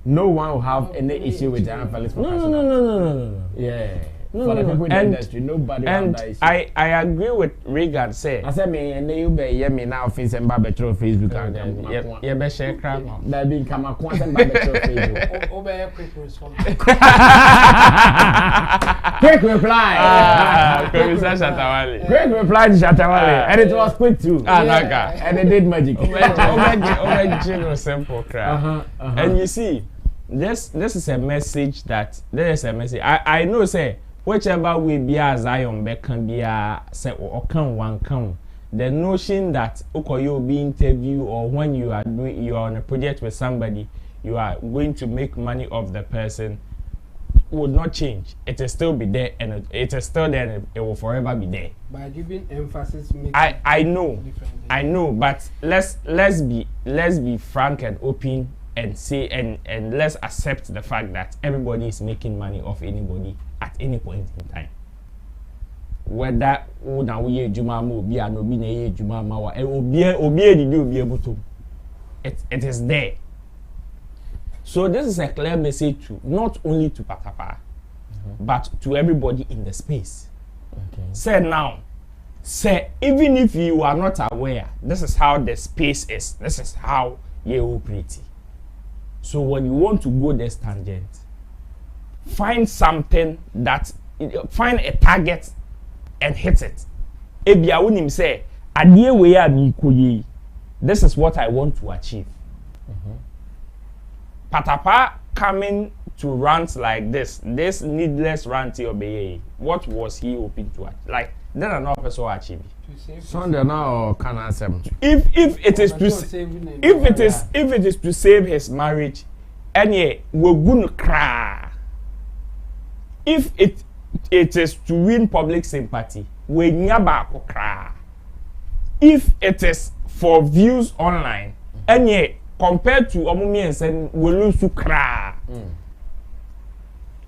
no one will have any issue with the Felix. No. Yeah. For the people in the industry, nobody will have that issue. I agree with Regan say. I said me and you be me now face and Babetro Facebook and yeah be share crap. That be come across and Babetro Facebook. Obey quick response. Quick reply. Quick reply to Shatawale. And it was quick too. And it did magic. Obey general simple crap. And you see, this is a message that I know say whichever way be as Zion be can be a say or can one count. The notion that you be interview or when you are on a project with somebody, you are going to make money off the person would not change. It will still be there and it is still there and it will forever be there. By giving emphasis, I know, but let's be frank and open and say and let's accept the fact that everybody is making money off anybody at any point in time. Whether now we juma mo be no be na juma ma wa obi able to it is there. So this is a clear message to not only to Patapaa but to everybody in the space. Say even if you are not aware, this is how the space is, this is how you operate. So when you want to go this tangent, find something find a target and hit it. Ebia unim say, "Adie we a mi koye. This is what I want to achieve." Patapaa coming to rant like this needless rant obey. What was he hoping to achieve? Like then another person achieve. Sunday now can answer. If it is to save his marriage, any we're gonna cry. If it is to win public sympathy, we never cry. If it is for views online, any compared to Omumi and saying we lose to cry.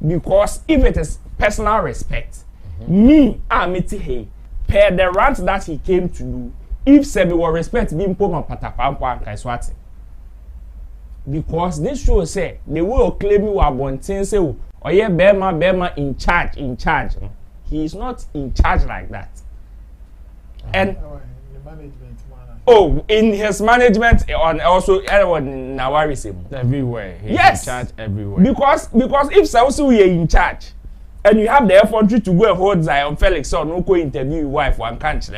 Because if it is personal respect, me, I'm hey. per the rant that he came to do, if Sammy will respect being Poma Patapaa and Kaiswati. Because this show say they will claim you are born say, oh yeah, Bema in charge. He is not in charge like that. And in his management and also everyone in Nawarism. Everywhere. He's yes. in charge everywhere. Because if Sausu is in charge and you have the effort to go and hold Zion Felix or no go interview your wife one can't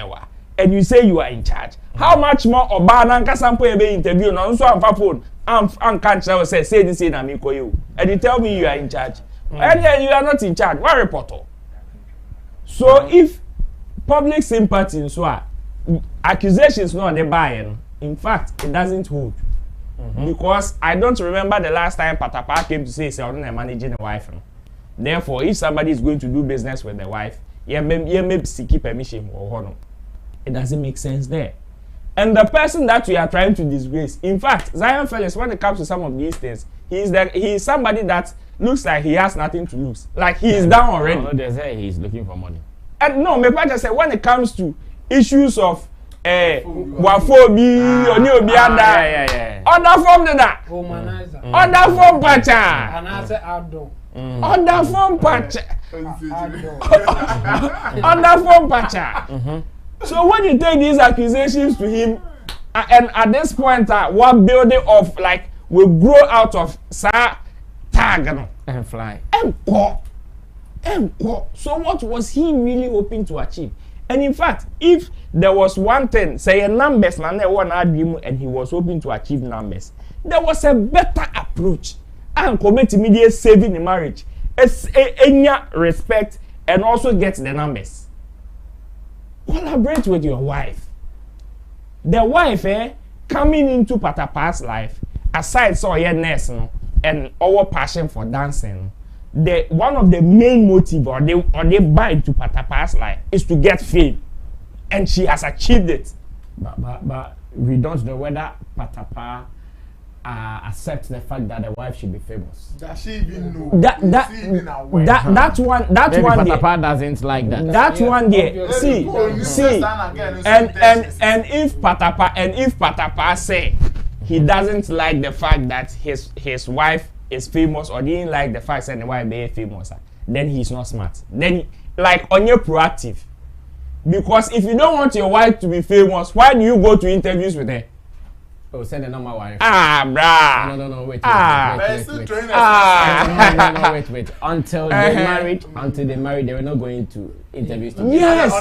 and you say you are in charge. How much more Obana Kasampo be interview no so am phone and can't say this in Amiko you. And you tell me you are in charge. And then you are not in charge. What reporter? So if public sympathy so accusations not on the buy-in, in fact it doesn't hold. Because I don't remember the last time Patapaa came to say I'm managing a wife. Therefore, if somebody is going to do business with the wife, maybe seek permission or no. It doesn't make sense there. And the person that we are trying to disgrace, in fact, Zion Felix, when it comes to some of these things, he is somebody that looks like he has nothing to lose. Like he is down already. No, they say he's looking for money. And no, my partner said when it comes to issues of wafobi or new biada, other form than that. Other form pacha. And I say outdoor. Other form pacha. Other form pacha. So when you take these accusations to him, and at this point, what building of like will grow out of tag and fly. So what was he really hoping to achieve? And in fact, if there was one thing, say a numbers, and he was hoping to achieve numbers, there was a better approach. And commit immediate saving in marriage, any respect, and also get the numbers. Collaborate with your wife. The wife, coming into Patapaa's life, aside so your nurse, and our passion for dancing, one of the main motive or they buy into Patapaa's life is to get fame, and she has achieved it. But we don't know whether Patapaa accepts the fact that the wife should be famous. Does she even know? That one Patapaa doesn't like that. That one there. See, and if Patapaa say he doesn't like the fact that his wife is famous or didn't like the fact that the wife be famous, then he's not smart. Then like on your proactive, because if you don't want your wife to be famous, why do you go to interviews with her? Oh, send the number wife. Brah. No, wait. Wait. Until they married, they were not going to interviews. Yes.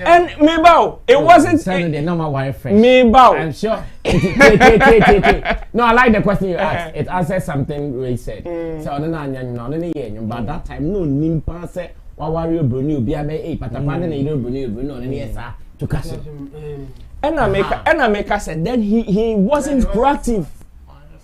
And Mabel, it wasn't. Send the number wife first. Mabel. I'm sure. No, I like the question you asked. It answers something Ray said. So but that time no nimpa say wawari obroni obi abe Patapaa na ire obroni no esa to cash. And America said then he wasn't proactive.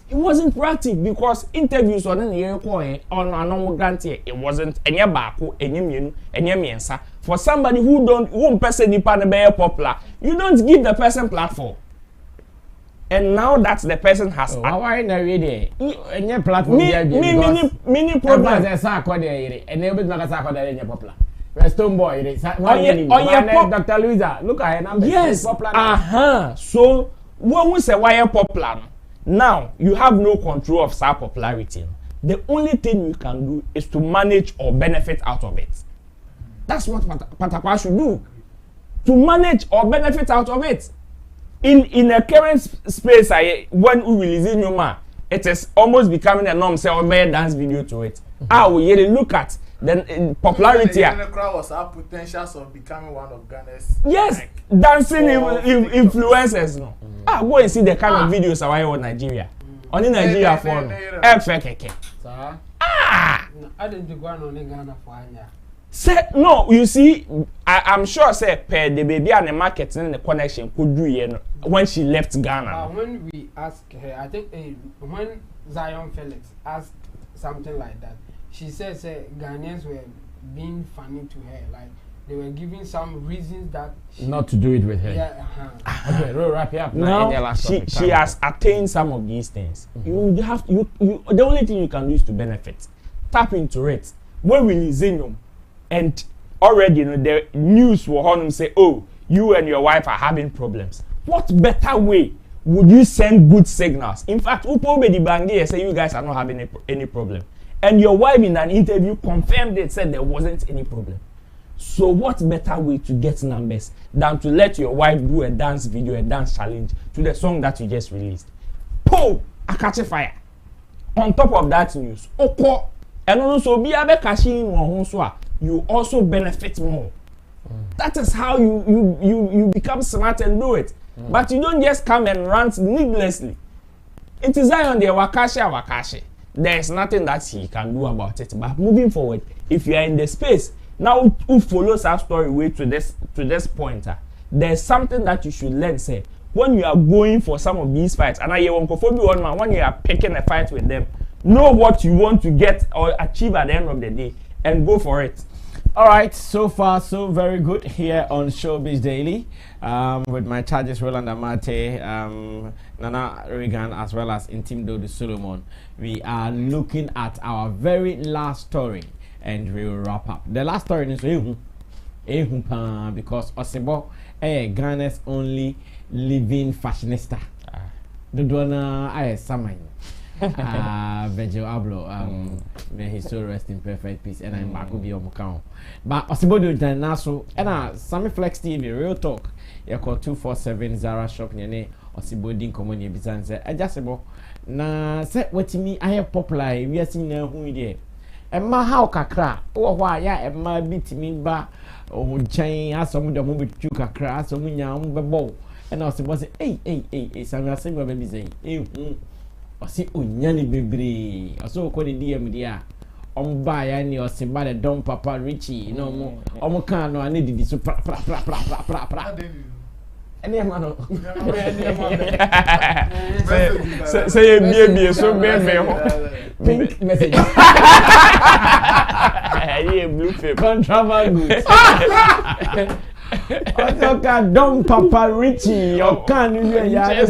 He wasn't proactive because interviews on an grantee it wasn't any bako, any minu, any miensa. For somebody who won't person be popular, you don't give the person platform. And now that the person has why na ready any platform mini problem and everybody na say any popular. Stone boy, Dr. Louisa, look at her numbers. Yes. So when we say why are popular, now you have no control of our popularity. The only thing you can do is to manage or benefit out of it. That's what Patapaa should do. To manage or benefit out of it. In a current space, when we release new man, it is almost becoming a norm. Say, dance video to it. We really look at. Then popularity. The crowd was our potentials of becoming one of Ghana's. Yes, dancing influencers. No. Go and see the kind of videos I watch in Nigeria. Only Nigeria for keke. I didn't go on Ghana for Anya. Say no, you see, I'm sure say per the baby and the marketing and the connection could do when she left Ghana. When we asked her, I think when Zion Felix asked something like that. She says Ghanaians were being funny to her, like they were giving some reasons that not to do it with her. Yeah. Okay, we'll wrap it up now. She has attained some of these things. You have the only thing you can do is to benefit. Tap into it. When we listen and already, you know, the news will on say, oh, you and your wife are having problems. What better way would you send good signals? In fact, Upo Bedi Bangi say you guys are not having any problem. And your wife in an interview confirmed it, said there wasn't any problem. So what better way to get numbers than to let your wife do a dance video, a dance challenge to the song that you just released? Pow! I catch a fire. On top of that news, Oko, and also be abe cashin or you also benefit more. That is how you become smart and do it. But you don't just come and rant needlessly. It is on the wakashi. There is nothing that he can do about it. But moving forward, if you are in the space now, who follows our story way to this point, there's something that you should learn. Say when you are going for some of these fights, and I want one man when you are picking a fight with them, know what you want to get or achieve at the end of the day, and go for it. All right, so far so very good here on Showbiz Daily with my charges Roland Amate, Nana Regan, as well as Intimdo de Solomon. We are looking at our very last story and we will wrap up. The last story is because Osebo, Ghana's only living fashionista. The donor, Sammy. Virgil Abloh, may his soul rest in perfect peace, and I'm back with your account. But Osebo do international, and Sammy Flex TV, real talk. You call 247 Zara shop near Osebo din common business. Adjustable. Na say what to me, I have popular, we are seeing who we did. And my how kakra, oh, why, yeah, and my bit me ba, oh, chain, as some of the movie to kakra, so we now bow. And Osebo say, hey, Sammy, I say, my baby say, Osi unyani bebre oso ko de DM dia omba ya ni Oseba de Don Papa Richie no mo omo kan no ane didi so pra ene ma no say bie so be ho pink message yeah blue film contraband goods oso ka Don Papa Richie o kan ni ya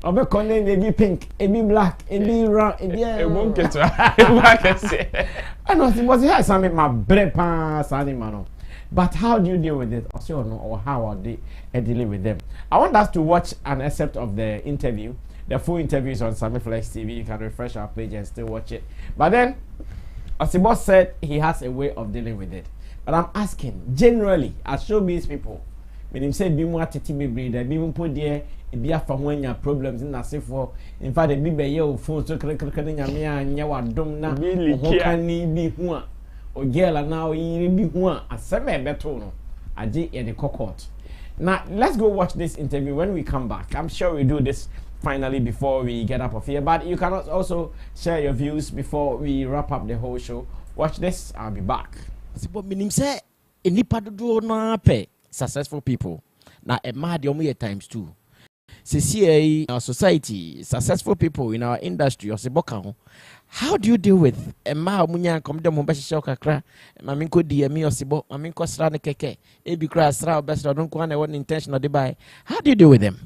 Obe konne be pink, e be black, e be round, e be won't get to say. I know it was here something my bread pan animal. But how do you deal with it? Or how are they dealing with them? I want us to watch an excerpt of the interview. The full interview is on Sammy Flex TV. You can refresh our page and still watch it. But then Osebo said he has a way of dealing with it. But I'm asking, generally, as Showbiz people, when him say be more titi be breeder, be more put there. Be a from when your problems in that for in fact, the baby your phone so nyama dom na who can be one or girl and now you be one a semi better a J in the cohort. Now let's go watch this interview. When we come back, I'm sure we do this finally before we get up of here, but you can also share your views before we wrap up the whole show. Watch this, I'll be back. Say successful people now a mad times two. In our society, successful people in our industry, how do you deal with a ma munya come them home kakra maminko DM Osebo maminko sra ne keke ebi kra sra best don't go na one intentional de buy. How do you deal with them?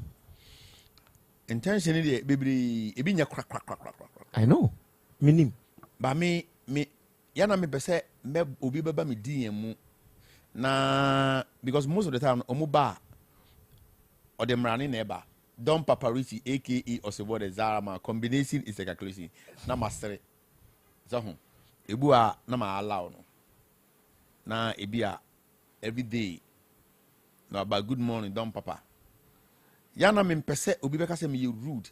Intention dey bibiri ebi nya crack. I know. Minim. Ba me yana me pese me obi baba me DM mu na because most of the time omo ba or them running neighbor Don Papariti, aka Osebo de Zarama, combination is a calculation. Na master. Zahum. Ebua na ma allow no. Na ebia every day. Na about good morning, Don Papa. Yana me pese obi beka say me rude.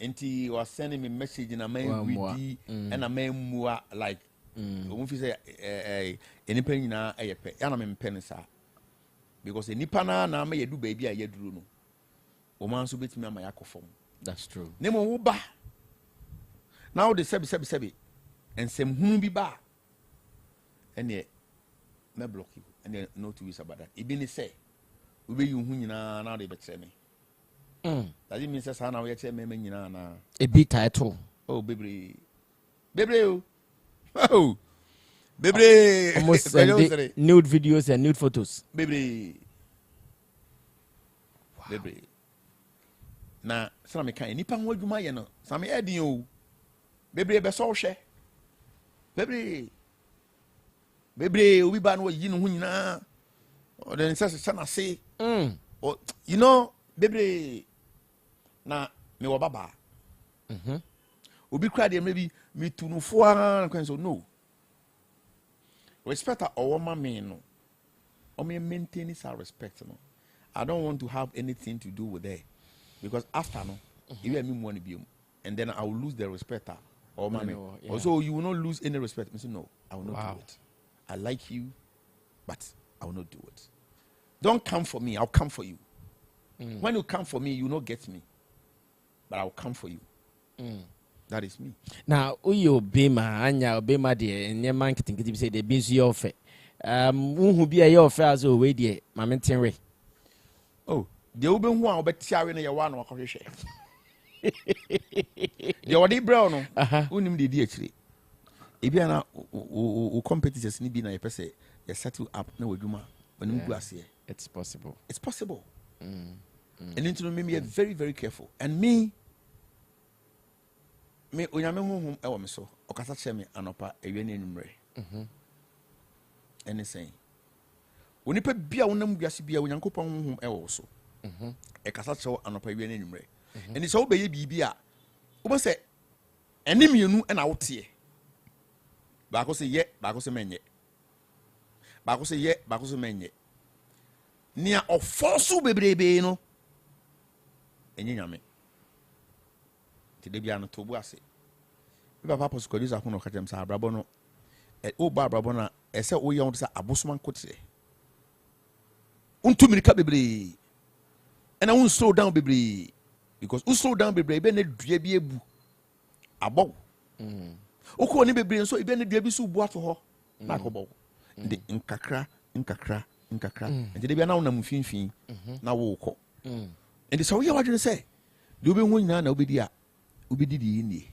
Enti was sending me message na my greedy and a man mua like omufi say enipa nyina eyepe. Yana me pen sa. Because enipa na me yedu baby a yeduru no. Oman so betimi ama yakofom. That's true. Nemo wo ba. Now the sebi and sem hunu bi ba. Ene me block you. And no 2 weeks about that. Ibi ni say we be you hu nyina na de betre me. That means say na we che me nyina na. A bit title. Oh baby. Oh. Oh. Baby. Almost nude videos and nude photos. Baby. Na sana me kan nipa ho adwuma ye no same edin o bebre be so hwe bebre bebre obi ba no yi no hu nyina o den se na say you know bebre na me wo baba obi kra de maybe me tunufo an kwen so no respect a woman me no o me maintain this respect no I don't want to have anything to do with her because after no if me money be and then I will lose the respect or mommy. Yeah. Also, you will not lose any respect. I say, no, I will not do it. I like you, but I will not do it. Don't come for me. I'll come for you. When you come for me, you will not get me. But I will come for you. That is me. Now, Uyo Bema, Anya Bema, dear, and your man can say the busy offer. Who be a your affairs away, dear, Mamma Tenry. Oh, the open one, but tearing a one or a share. The Wadi Brown, unim the DHD. If you are competitors, need be na pese, you settle up no duma when you go here. It's possible. It's possible. And into me very, very careful. And me unyame hum ewo me so. Okasa che me anopa ewiane enumre. And saying. Onipa bia wonam guase bia onyankopon hum ewo so. E kasa che anopa ewiane enumre. And it's all baby bia. Obo say eni mienu na wote. Ba ko say ye, ba ko say menye. Ba ko say ye, ba ko say menye. Nia ofosu bebrebe no. Enye nyame. Ti de bia no to bu ase. Bi papa pos ko disa hono ka tem sa abrabo no. O ba abrabo na ese o ye on sa abosoman kotre. Untu mirika bebre. And I won't slow down bebre. Because who slow down baby be na dua bi ebu abo okọ ni bebre nso ibe na dua bi so bu ato ho na akọbọ de nkakra enti de bia na wona mfinfin na wo kọ enti so ye wadwene say de obe hu nyina na obedi a obedi di ni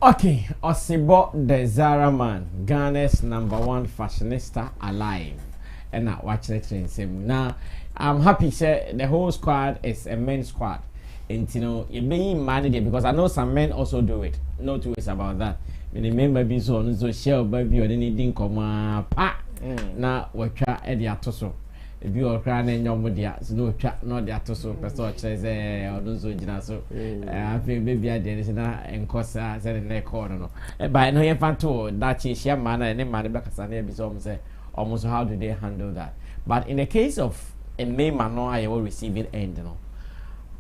Okay, Osebo the Zara man, Ghana's #1 fashionista alive. And now watch the train same. Now I'm happy say the whole squad is a men's squad. And you know, it being managed because I know some men also do it. No two ways about that. When the member be so share baby or anything come pa now we try Eddie Atoso. If you are crying in your media, no chat not the Atoso person says or those so I think baby I did and cause I said in their corner. But no you fan to that is share man and man back as I be say almost how do they handle that? But in the case of a main man, I will receive it end. You know,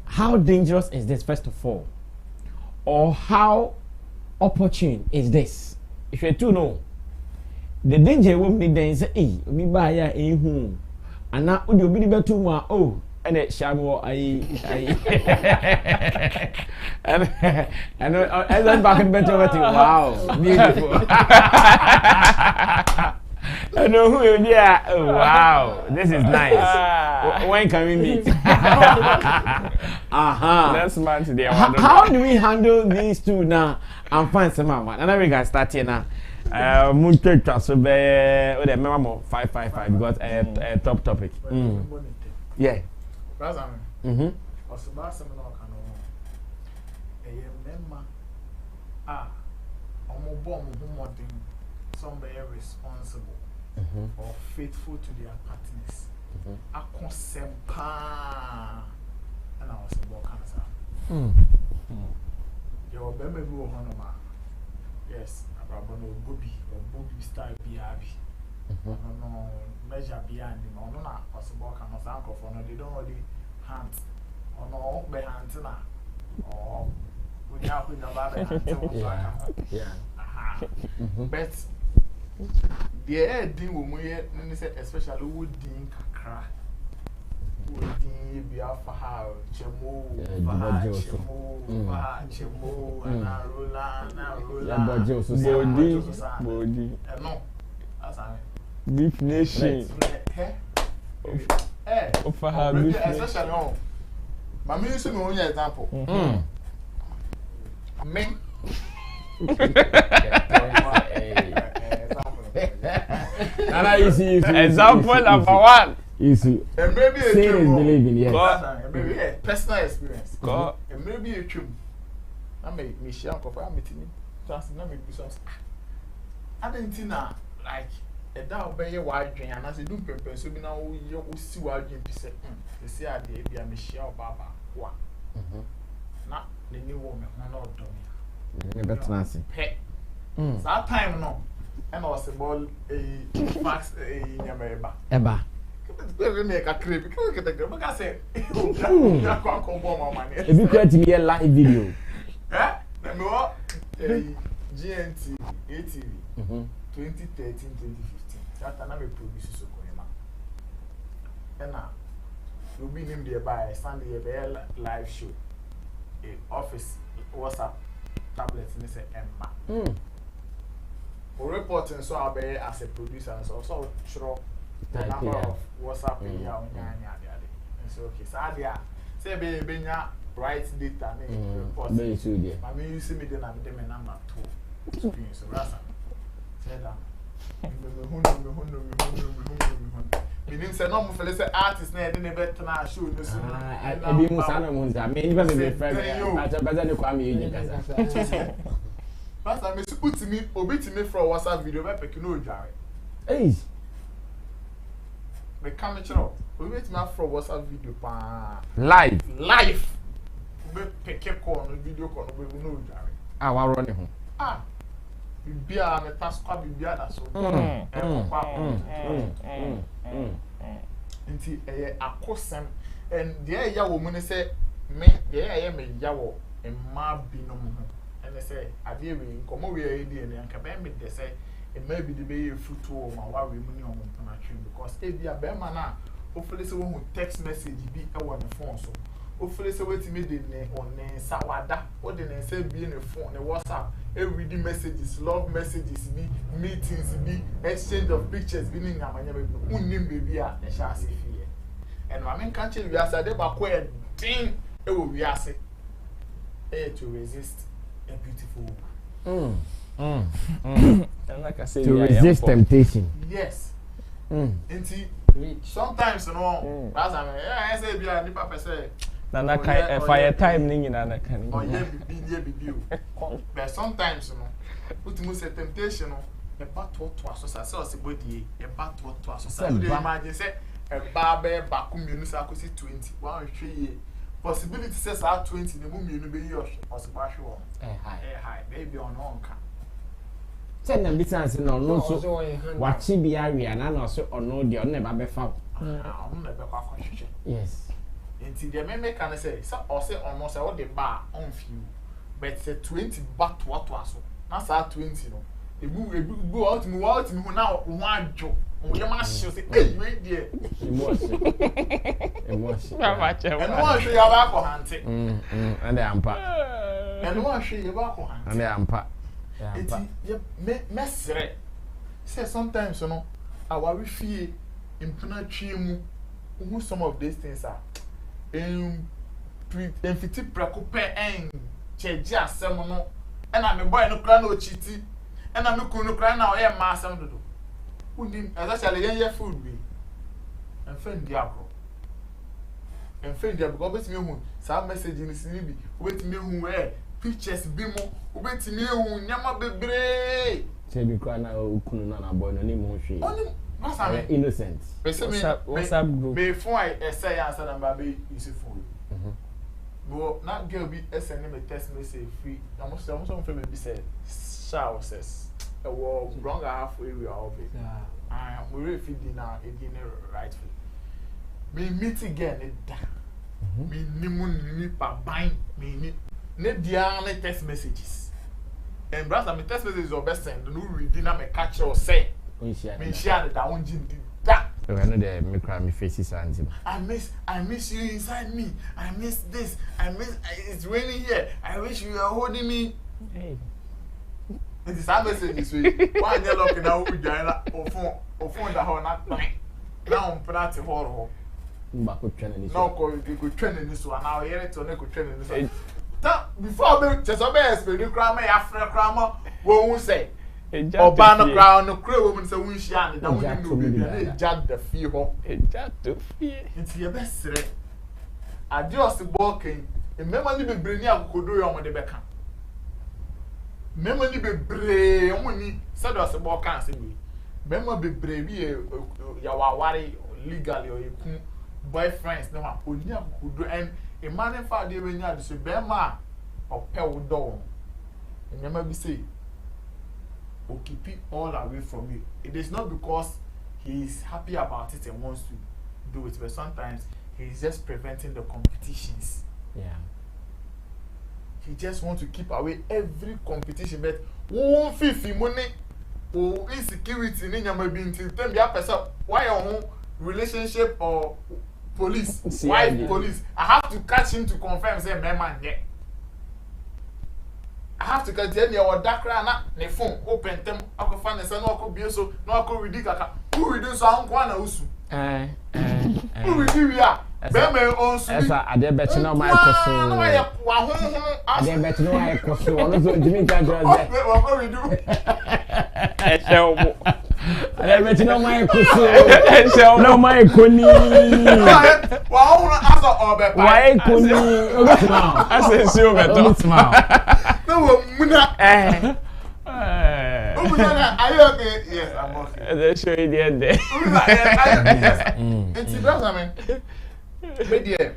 how dangerous is this first of all, or how opportune is this? If you do know, the danger will be then say, "Hey, we buy a home," and now you be able to oh, and it shall and then back in better wow, beautiful. I know who you are. Oh, wow, this is nice. When can we meet? Next month today. How do we handle these two now? I'm fine, Sammy. And then we can start here now. Montage so be o de memo 555 because a top topic. Yeah. Osebo asem na oka no. Memma omo modern somebody responsible or faithful to their partners. A consempa and I was about cancer. Your baby will honor. Yes, about Bobby or Bobby style BRB. No measure behind him or no possible cancer for no, they don't already hands or no by hands or we have with the but the air deal when say especially wood ding kakra wood ding be alpha how chemo and body no as I Beef Nation especially no but me use me one example me example number one. Easy. And maybe a believing, yes. Maybe a personal experience. And maybe a trim. I may share for meeting me. Just not make business. I didn't know like a dog by a wide drain, and as a do purpose, so now you will see wide drain to say, the see a day be a Michelle Baba. What? Not the new woman, not Domia. Better Nancy. Hey, that time no, and I was a ball a max a Yamaba. Eba. Make a creep because I said, you can't come home, man. If you create me a live video. Eh? Number what? GNT ATV 2013-2015. That time I produce so and now you'll be named there by Sunday a live show, a office WhatsApp tablet and say Emma. For reporting so I'll be as a producer and so sure the number of WhatsApp here on and so okay so I say be right data report. I mean you see me then I'm them number 2 screen so that's say that meaning say no mo feel say artist na dey better na show no so e bi mu sana mo nza me ni ba be friend acha ne kwa me yin kasa Last time me put me obitimi from WhatsApp video be pick no odware eh me come chiro obitimi from WhatsApp video pa live be pick call no video call no be no odware wa ro ne ho bibia me taskwa bibia da so nti akosem and there ya wo mu ne say me there ya me ya wo emma binom ho and say ade we komo we e die ne anka be me de say e ma bi de be futu ma wa we mu ni omo na twi because e bia be ma na o fele say wo text message bi e wo ne phone so o fele say wetimi de ne on ne sawada o de ne say bi ne phone ne WhatsApp every day messages love messages be meetings be exchange of pictures be ning amanya be unnim baby a e sha ase fie and ma men kan che wi asa de ba ko e din e wo wi ase to resist a beautiful and like I said, to resist temptation. Yes. Nti sometimes no as I say bi a nipa pese na kai fire time ning na na kan oh yeah bibi but sometimes no ultimo say temptation no e ba to aso say o se body e ba to aso say you imagine say e ba ba ku mienu sa ko si 20 one hwe ye possibility says are 20 ne mu mienu be yo possible hwe high baby on ka say na business no no so wachi bi area na no so ono de ono ba be fa ono na be kwa hwe yes until the me can say or say almost all the bar on few but say 20 back to what was na say 20 no e go out me now one job we ma show say hey we there emotion and one show ya ba ko hante and ampa and one show ya ba ko hante and ampa me sere say sometimes you know our we feel impuna twimu who some of these things are fiti prekope en cheji asem no na me boy no kra na ochiti na me kunu kra na o ye ma asem dodo unim especially yen food we en friend dia bro en friend dia because betimi hu sa message ni si bi betimi hu pictures bi mo betimi hu nyama bebre che bi kra na kunu na boy no ni mo hwe Masami innocent. WhatsApp group. Before I say answer number be use phone. But not girl be send me text message free. I must from me say shower says a war wrong halfway we are be. I am we feeding now again rightfully. Me meet again it da. Me nimun ni pa bind me ne dia na text messages. And brother me text messages or best send no reading na me catch or say me share that one jin that I know the me cry me faces and I miss you inside me. I miss this. It's raining here. I wish you were holding me. Hey. It is a message this way. Why they looking out with Diana or phone the whole not now on penalty horror. No, you could train in this one. Now here it on could train in this one. Before just obey you cry my after grammar won't say. Obano crown no crow woman so we shine down the jad the fee ho to fee it's your best adios walking a memory be bring you could do on the back Memo ni bebre omuni said Osebo kan say we. Memo bebre bi ya waware legally or you boyfriends no ma onya kudo and a man in fact dey nya so be ma ope wo do. Memo bi say will keep it all away from you. It is not because he is happy about it and wants to do it, but sometimes he is just preventing the competitions. Yeah. He just wants to keep away every competition. But won't feel money or insecurity in your maybe until then be a person why your own relationship or police. Why police? I have to catch him to confirm say man yeah. I have to get any or dakra na ne phone open them ako fan say no ako bio so no ako ready kaka who we do so anko na usu who we do we are be me on so esa ade bet no my koso no ya wa honhon ade bet no my koso ono so Jimmy Jagger what we do eshelbo ade bet no my koso no my koni wa honhon asa obe pa wa koni obitima asa si obitima no muna are you okay? Yes, I'm okay. They show you the end there. Yes. It's because I mean, media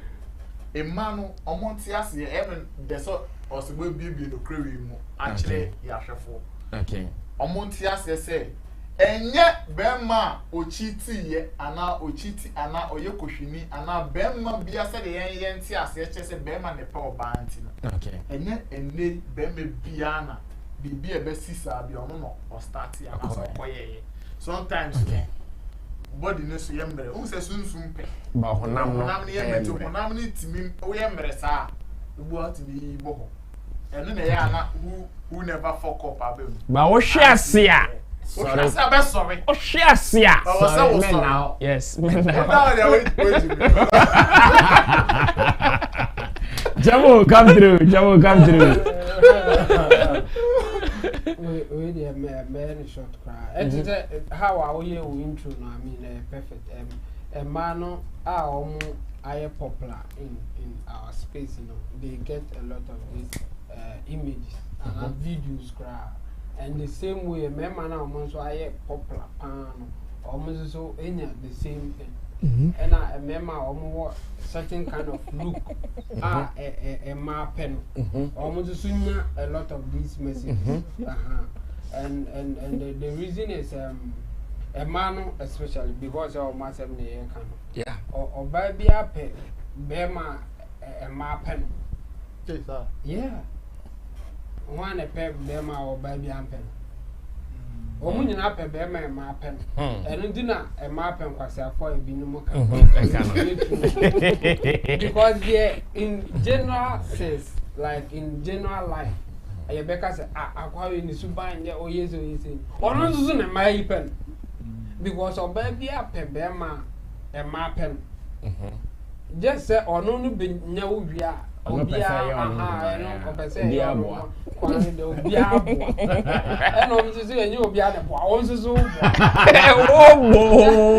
a man on Montias, even the sort of Osebo baby no crave actually yashafo. Okay. On Montias say, and yet Bema Ochiti ye ana Ochiti ana Oyekoshini ana Bema biasa the yenti as say Bema ne power bantina. Okay. And yet and they Bema biana. Be a best sister, be on or start here. Sometimes, body knows yammer. Who says soon pay? But Honamni to me, oh, yammer, sir. What to be boho. And then they are who never fuck up a bill. But what she has here? Sorry. Oh, she has here. Sorry, men now. Yes, men now. Jamo, come through. Jamo, come through. We the man short cry. And how are we intro now? I mean, perfect. A man are popular in our space. You know, they get a lot of these images and videos cry. And the same way, a man also are popular. Almost so any the same thing. And I remember almost certain kind of look a pen almost soon a lot of these messages and the reason is a man especially because of myself yeah or baby up bema a pen yeah one a pep bema or baby ampen Omu nyina pe be ma pen. Enu dina e ma pen kwase afọ ebi no mo kan. Because yeah, in general sense, like in general life, you beka say akwa we ni suban ye oyeso yesi. Onu nzuzu na ma pen. Because oba bia pe be ma e ma pen. Just say onu no be nya wo wia. Obia obese ya bo kwani de obia bo eno mzizu enye obia de bo onzuzu bo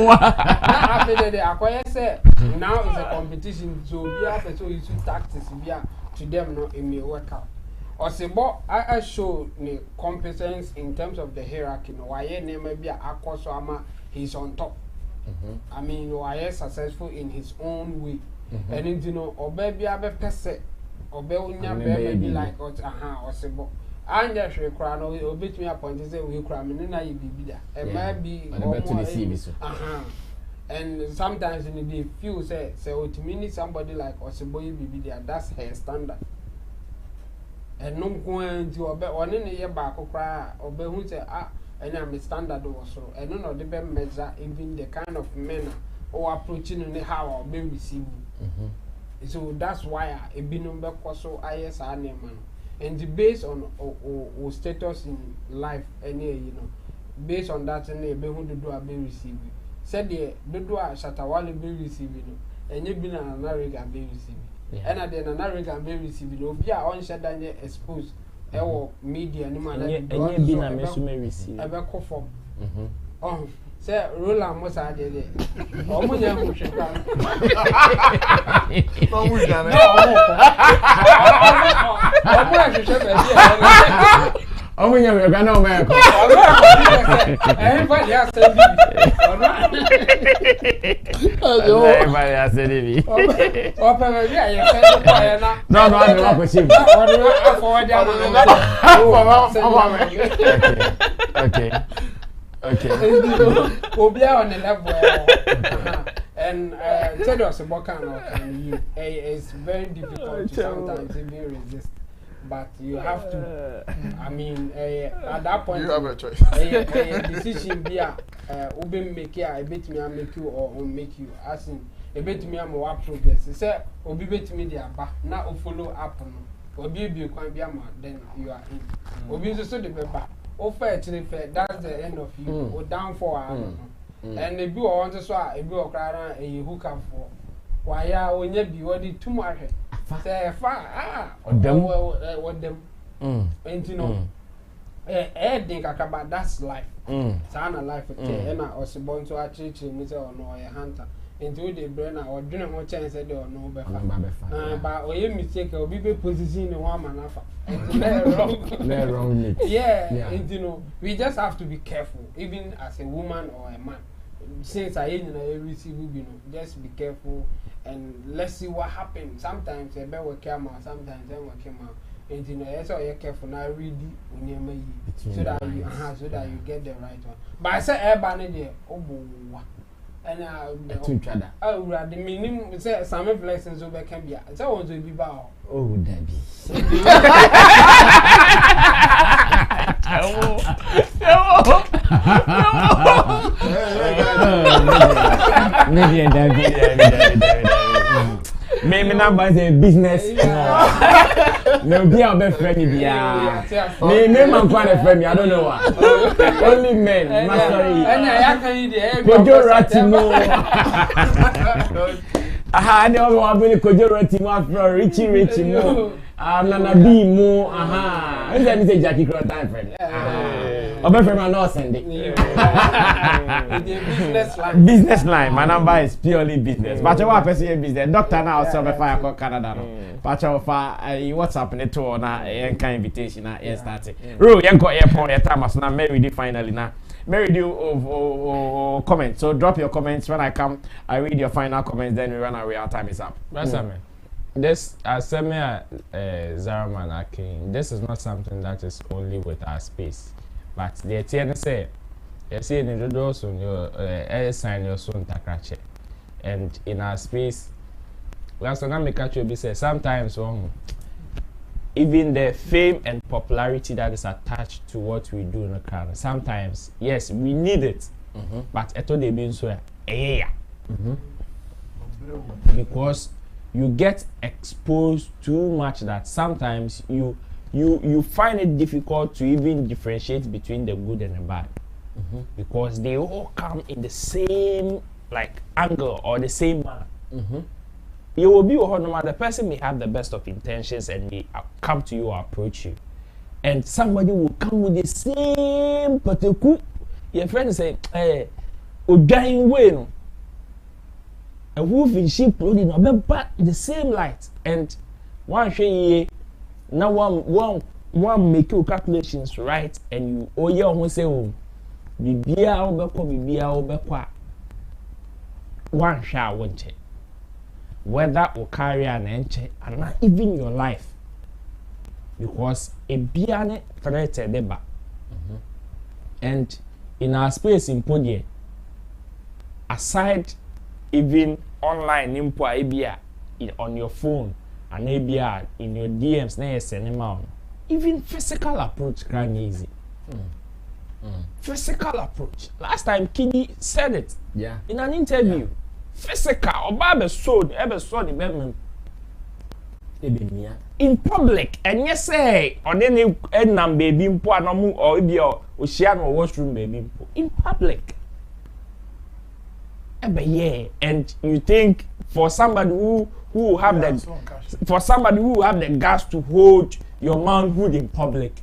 na after the akoye say now is a competition so obia person use tactics bia to them no it may work out Osebo I show the competence in terms of the hierarchy no why name bia akoso ama he's on top I mean why successful in his own way and you know obebi abe pese obe unya be like Osebo anja hwe kra no obetumi appoint say we kra me na ye bibida e ma bi and sometimes in the few say otimi somebody like Osebo ye bibida that's her standard and no go nti obe one ne ye ba akokra obe hu say enya me standard wo so and no de be measure even the kind of men or approaching in how be received. So that's why a binumbe koso IS man. And based on or status in life any you know, based on that and be who do a be received. Said the do a shatawali be received, and you been an American be received. And at the American be received, no be on shadanya exposed. Our media, no man, and you been a messume receive. Ever conform. Oh. Say Roland must have it. Oh, my young shaka. Oh, we never got no man. Everybody has said it. Everybody has said it. No, I don't know what you Okay. We'll be on the level. And tell us about kind of you. It's very difficult to sometimes even resist. But you have to. I mean, at that point, you have a choice. A decision be ube make a bit me make you or make you. As in, a bit me more progress. Say, obi bit me the aba. Now follow up on. Obi be quite be then you are in. Obi so the paper. Fair to the fair. That's the end of you. Or down for and if you want to swap, if you are a hook up for. Why are we never be ready to market? Say, what them? And you know, think about that's life. Sana life, and I was born to a church in Mr. or a hunter. Into the brain or dinner more chance I don't know better. But or you mistake or be position in one man. Wrong. Yeah, and you know, we just have to be careful, even as a woman or a man. Since I receive, you know, just be careful and let's see what happens. Sometimes a better will come out, sometimes then will come out. And you know, that's why you're careful now. Read when you're made so that you get the right one. But I said, everybody there, and the minimum say Sammy Felix and Zobe can be. So want to be bow. Oh, Debbie. Maybe number is a business. No, be our best friend. Maybe man quite a friend. I don't know why. Only men. Kojo Ratimo. I know I'm going to Kojo Ratimo from Richie Mo. Nana B Mo. And then it's a Jackie Crow time friend. My friend, I'm not sending. Business line. My number is purely business. But you want to see business. Doctor now, so if I call Canada. But you what's happening to on a invitation? Yes, that's it. Ru, you got airport your time. So now, Mary finally now. Mary do comment. So drop your comments when I come. I read your final comments. Then we run away. Our time is up. That's Sammy. This Sammy Zaraman Akin. This is not something that is only with our space. But the TN say, you see in the doors on your sign your son takrache. And in our space, last time I catch you, be say sometimes even the fame and popularity that is attached to what we do in the crowd. Sometimes, yes, we need it, but eto de being so because you get exposed too much that sometimes you find it difficult to even differentiate between the good and the bad, because they all come in the same like angle or the same manner. You will be no matter the person may have the best of intentions and they come to you or approach you, and somebody will come with the same particular. Your friend say, "Hey, dying way, a wolf in sheep clothing, but the same light." And one say, now one make your calculations right, and you who say, "Oh, one shall want it." Whether or carry an entry and not even your life, because a biane threatened deba. And in our space in Podie, aside even online impo abia on your phone and abia in your DMs na cinema, even physical approach can easy. Physical approach. Last time Kiddy said it in an interview. Yeah. Physical or ever saw the bedroom in public, and yes, say, or then a number baby or ocean or washroom baby in public. And you think for somebody who have the gas to hold your manhood in public,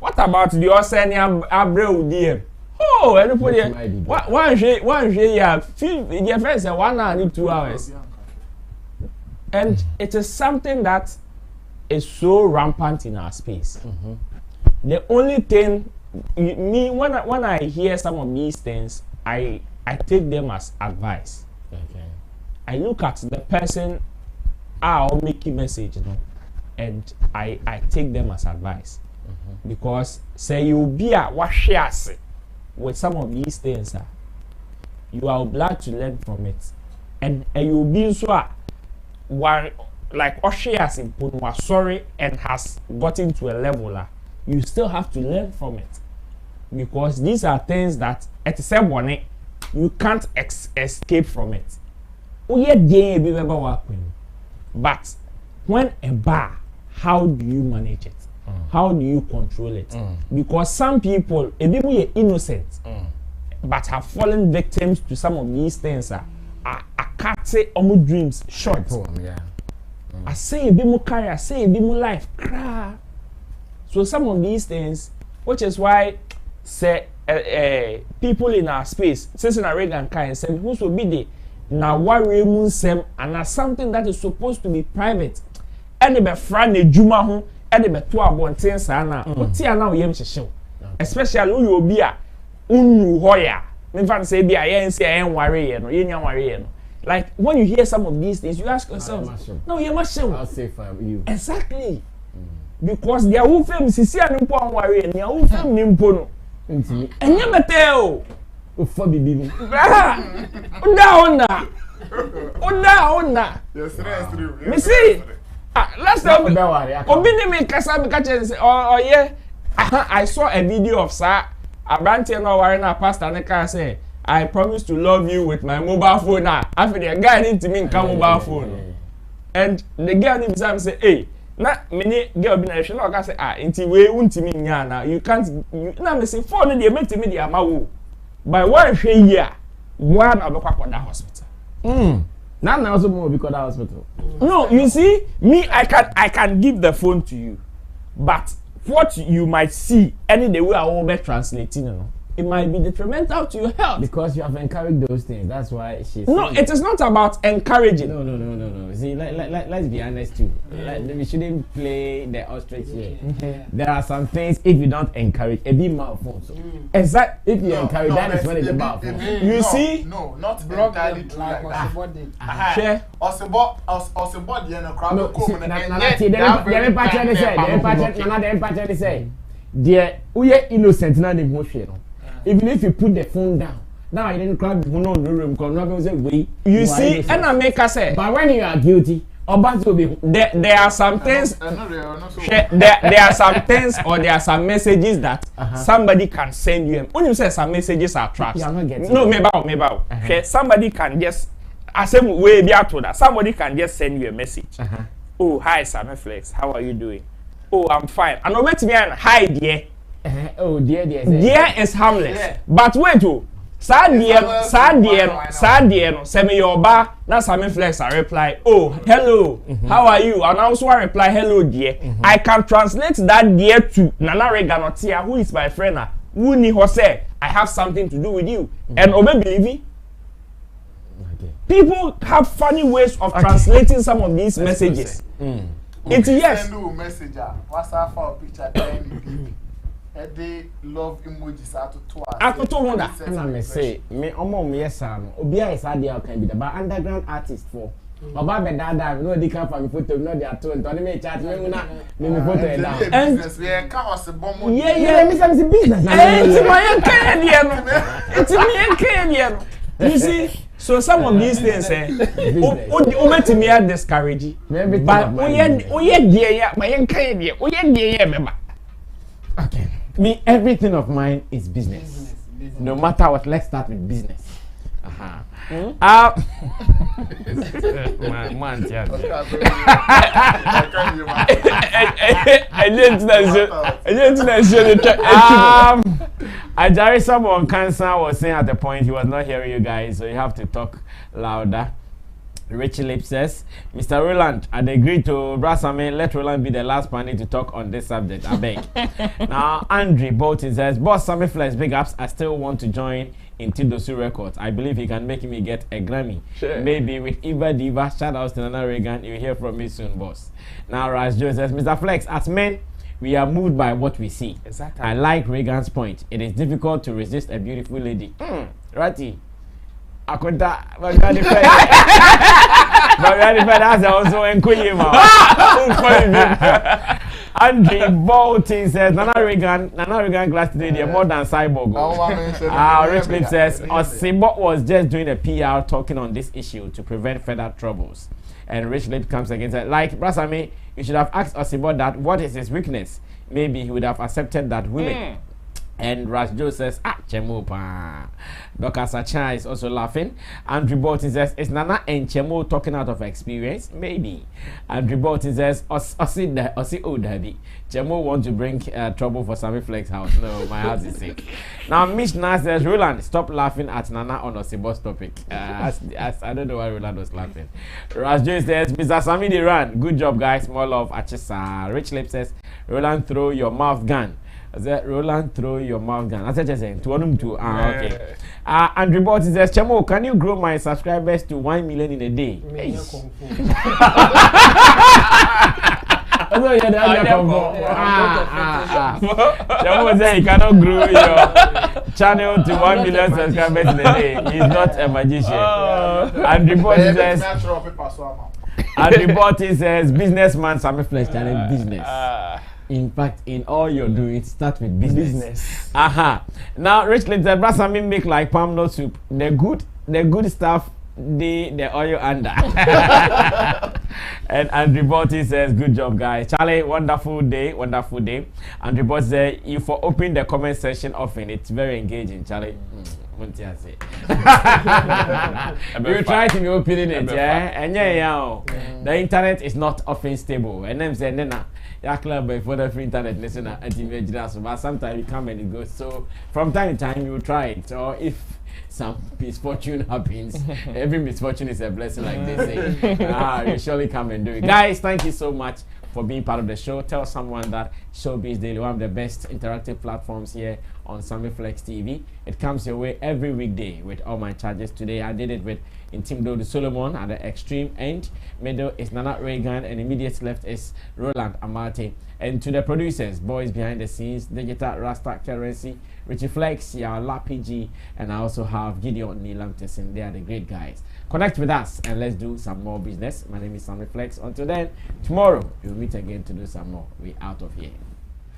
what about the Osebo Abreu DM? Oh, everybody. One day, yeah, your friends say 1 hour and 2 hours, and it is something that is so rampant in our space. The only thing me when I hear some of these things, I take them as advice. Okay. I look at the person I'll make a message, you know, and I take them as advice. Because say you be a washiase with some of these things, you are obliged to learn from it. And you be so one like washiase in was sorry and has gotten to a level, you still have to learn from it. Because these are things that at the same one you can't escape from it. But when a bar, how do you manage it? How do you control it? Because some people, a bit more innocent, but have fallen victims to some of these things. I can't say all my dreams short. I say a bit more career, I say a bit more life. So some of these things, which is why say people in our space, since in a Reagan kind, say who should be the now worry sem and as something that is supposed to be private. And the friend the Juma home. And the two abonten sana. What now yem show. Especially who you be a unu hoya. Me fan say be a yen say I worry no. Yen worry no. Like when you hear some of these things, you ask yourself, no, you must show. I'll say for you. Exactly. Because their whole family sisi a nimpo an worry and their whole family nimpo no. Ntimi. Enye meteo. Ufo bibi mi. Onda. Yes, that's true. Me see. Last time, I saw a video of sir Abranti no wearing a pastor and say, I promise to love you with my mobile phone now. After the guy need to mean come mobile phone. And the girl himself say, hey, na many girl be na no can say inti we untimi nya na you can't na me say phone dey make me dey amawo. By one year, one abekwa that hospital. Now also more because that hospital. No, you see, me, I can give the phone to you, but what you might see, any the way I will be translating, you know, it might be detrimental to your health. Because you have encouraged those things. That's why she's. No, it is not about encouraging. No. See, let's be honest too. We shouldn't play the ostrich here. There are some things if you don't encourage, a bit more phone. So. Exactly. If you encourage, that is when it's about phone. You see? No, not entirely true like that. Share. Osebo, the end of crowd. No, the say, dear, we are innocent, not emotional. Even if you put the phone down, now I didn't grab the phone on the room because not going to say wait. You see, and I make us say, but when you are guilty, or bad will be there are some things. There are some things or there are some messages that somebody can send you. When you say some messages are traps, no, maybe somebody can just same way be out to that. Somebody can just send you a message. Oh, hi, Sammy Felix, how are you doing? Oh, I'm fine. And wait me and hi, dear. Oh, dear. Dear is harmless. Yeah. But wait, sad dear, send me your bar. Now Sammy Flex I reply, oh, hello, how are you? And also I reply, hello, dear. I can translate that dear to Nana Reganotia, who is my friend. Who ni Jose, I have something to do with you. And Obe believe people have funny ways of translating some of these messages. It's yes. Send you a message, WhatsApp for a picture, they love emojis out to us. And I may say, me yes, Obia is idea can be the underground artist for. Oba be dada, no they come from photo, no they are told. Don't me chat me na me photo down. And we can Osebo. Yeah, me some business. It's my Canadian. You see, so some of these things to me are discouraging. But okay. Me, everything of mine is business. No matter what, let's start with business. Ajari someone cancer was saying at the point he was not hearing you guys, so you have to talk louder. Richie Lip says, Mr. Roland, I'd agree to Brasame, let Roland be the last panel to talk on this subject. I beg. Now, Andre Bolton says, Boss Sammy Flex, big ups. I still want to join in Tidosu Records. I believe he can make me get a Grammy. Sure. Maybe with Eva Diva. Shout out to Nana Reagan. You'll hear from me soon, boss. Now, Raj Joe says, Mr. Flex, as men, we are moved by what we see. Exactly. I like Reagan's point. It is difficult to resist a beautiful lady. Ratty. Akonta, but you are the friend. But you are the friend. That's also Nkuyima. Andre Bolton says, Nana Reagan glass today, they're more than cyborg. Rich Lip says, Osebo was just doing a PR talking on this issue to prevent further troubles. And Rich Lip comes again and says, like, Brasame, you should have asked Osebo that what is his weakness. Maybe he would have accepted that women. And Rajjo says, Chemo pa. Dr. Sacha is also laughing. Andrew Bolton says, is Nana and Chemo talking out of experience? Maybe. Andrew Bolton says, Osi Odabi. Chemo want to bring trouble for Sammy Flex house. No, my house is sick. Now, Mishna says, Roland, stop laughing at Nana on Osebo's topic. I don't know why Roland was laughing. Rajjo says, Mr. Sammy the run. Good job, guys. More love. Achisa. Rich Lip says, Roland, throw your mouth gun. I said, Roland, throw your mouth gun. I said, just saying, to okay. Andrew Bolton says, Chemo, can you grow my subscribers to 1 million in a day? Chemo said he cannot grow your channel to 1 million subscribers in a day. He's not a magician. Andrew Bolton says, businessman, Sammy Flex channel business. In fact, in all you're doing, start with business. Now, Rich Lip said, Brasami make like palm nut soup. The good stuff, the oil under. And Andrew Botti says, good job, guys. Charlie, wonderful day. Andrew Botti said, you for open the comment section often. It's very engaging, Charlie. You try to be opening it, yeah? And the internet is not often stable. And then say, Nena, club for the free internet listener at TV, but sometimes you come and it goes. So from time to time you try it, or if some misfortune happens, every misfortune is a blessing, like they say. You surely come and do it, guys. Thank you so much for being part of the show. Tell someone that Showbiz Daily, one of the best interactive platforms here on Sammy Flex TV. It comes your way every weekday with all my charges. Today I did it with Intimdo Solomon at the extreme end. Middle is Nana Reagan, and immediate left is Roland Amate. And to the producers, boys behind the scenes, Digital Rasta Currency, Richie Flex, Yala PG, and I also have Gideon Nilam Tessin. They are the great guys. Connect with us and let's do some more business. My name is Sammy Flex. Until then, tomorrow we'll meet again to do some more. We're out of here.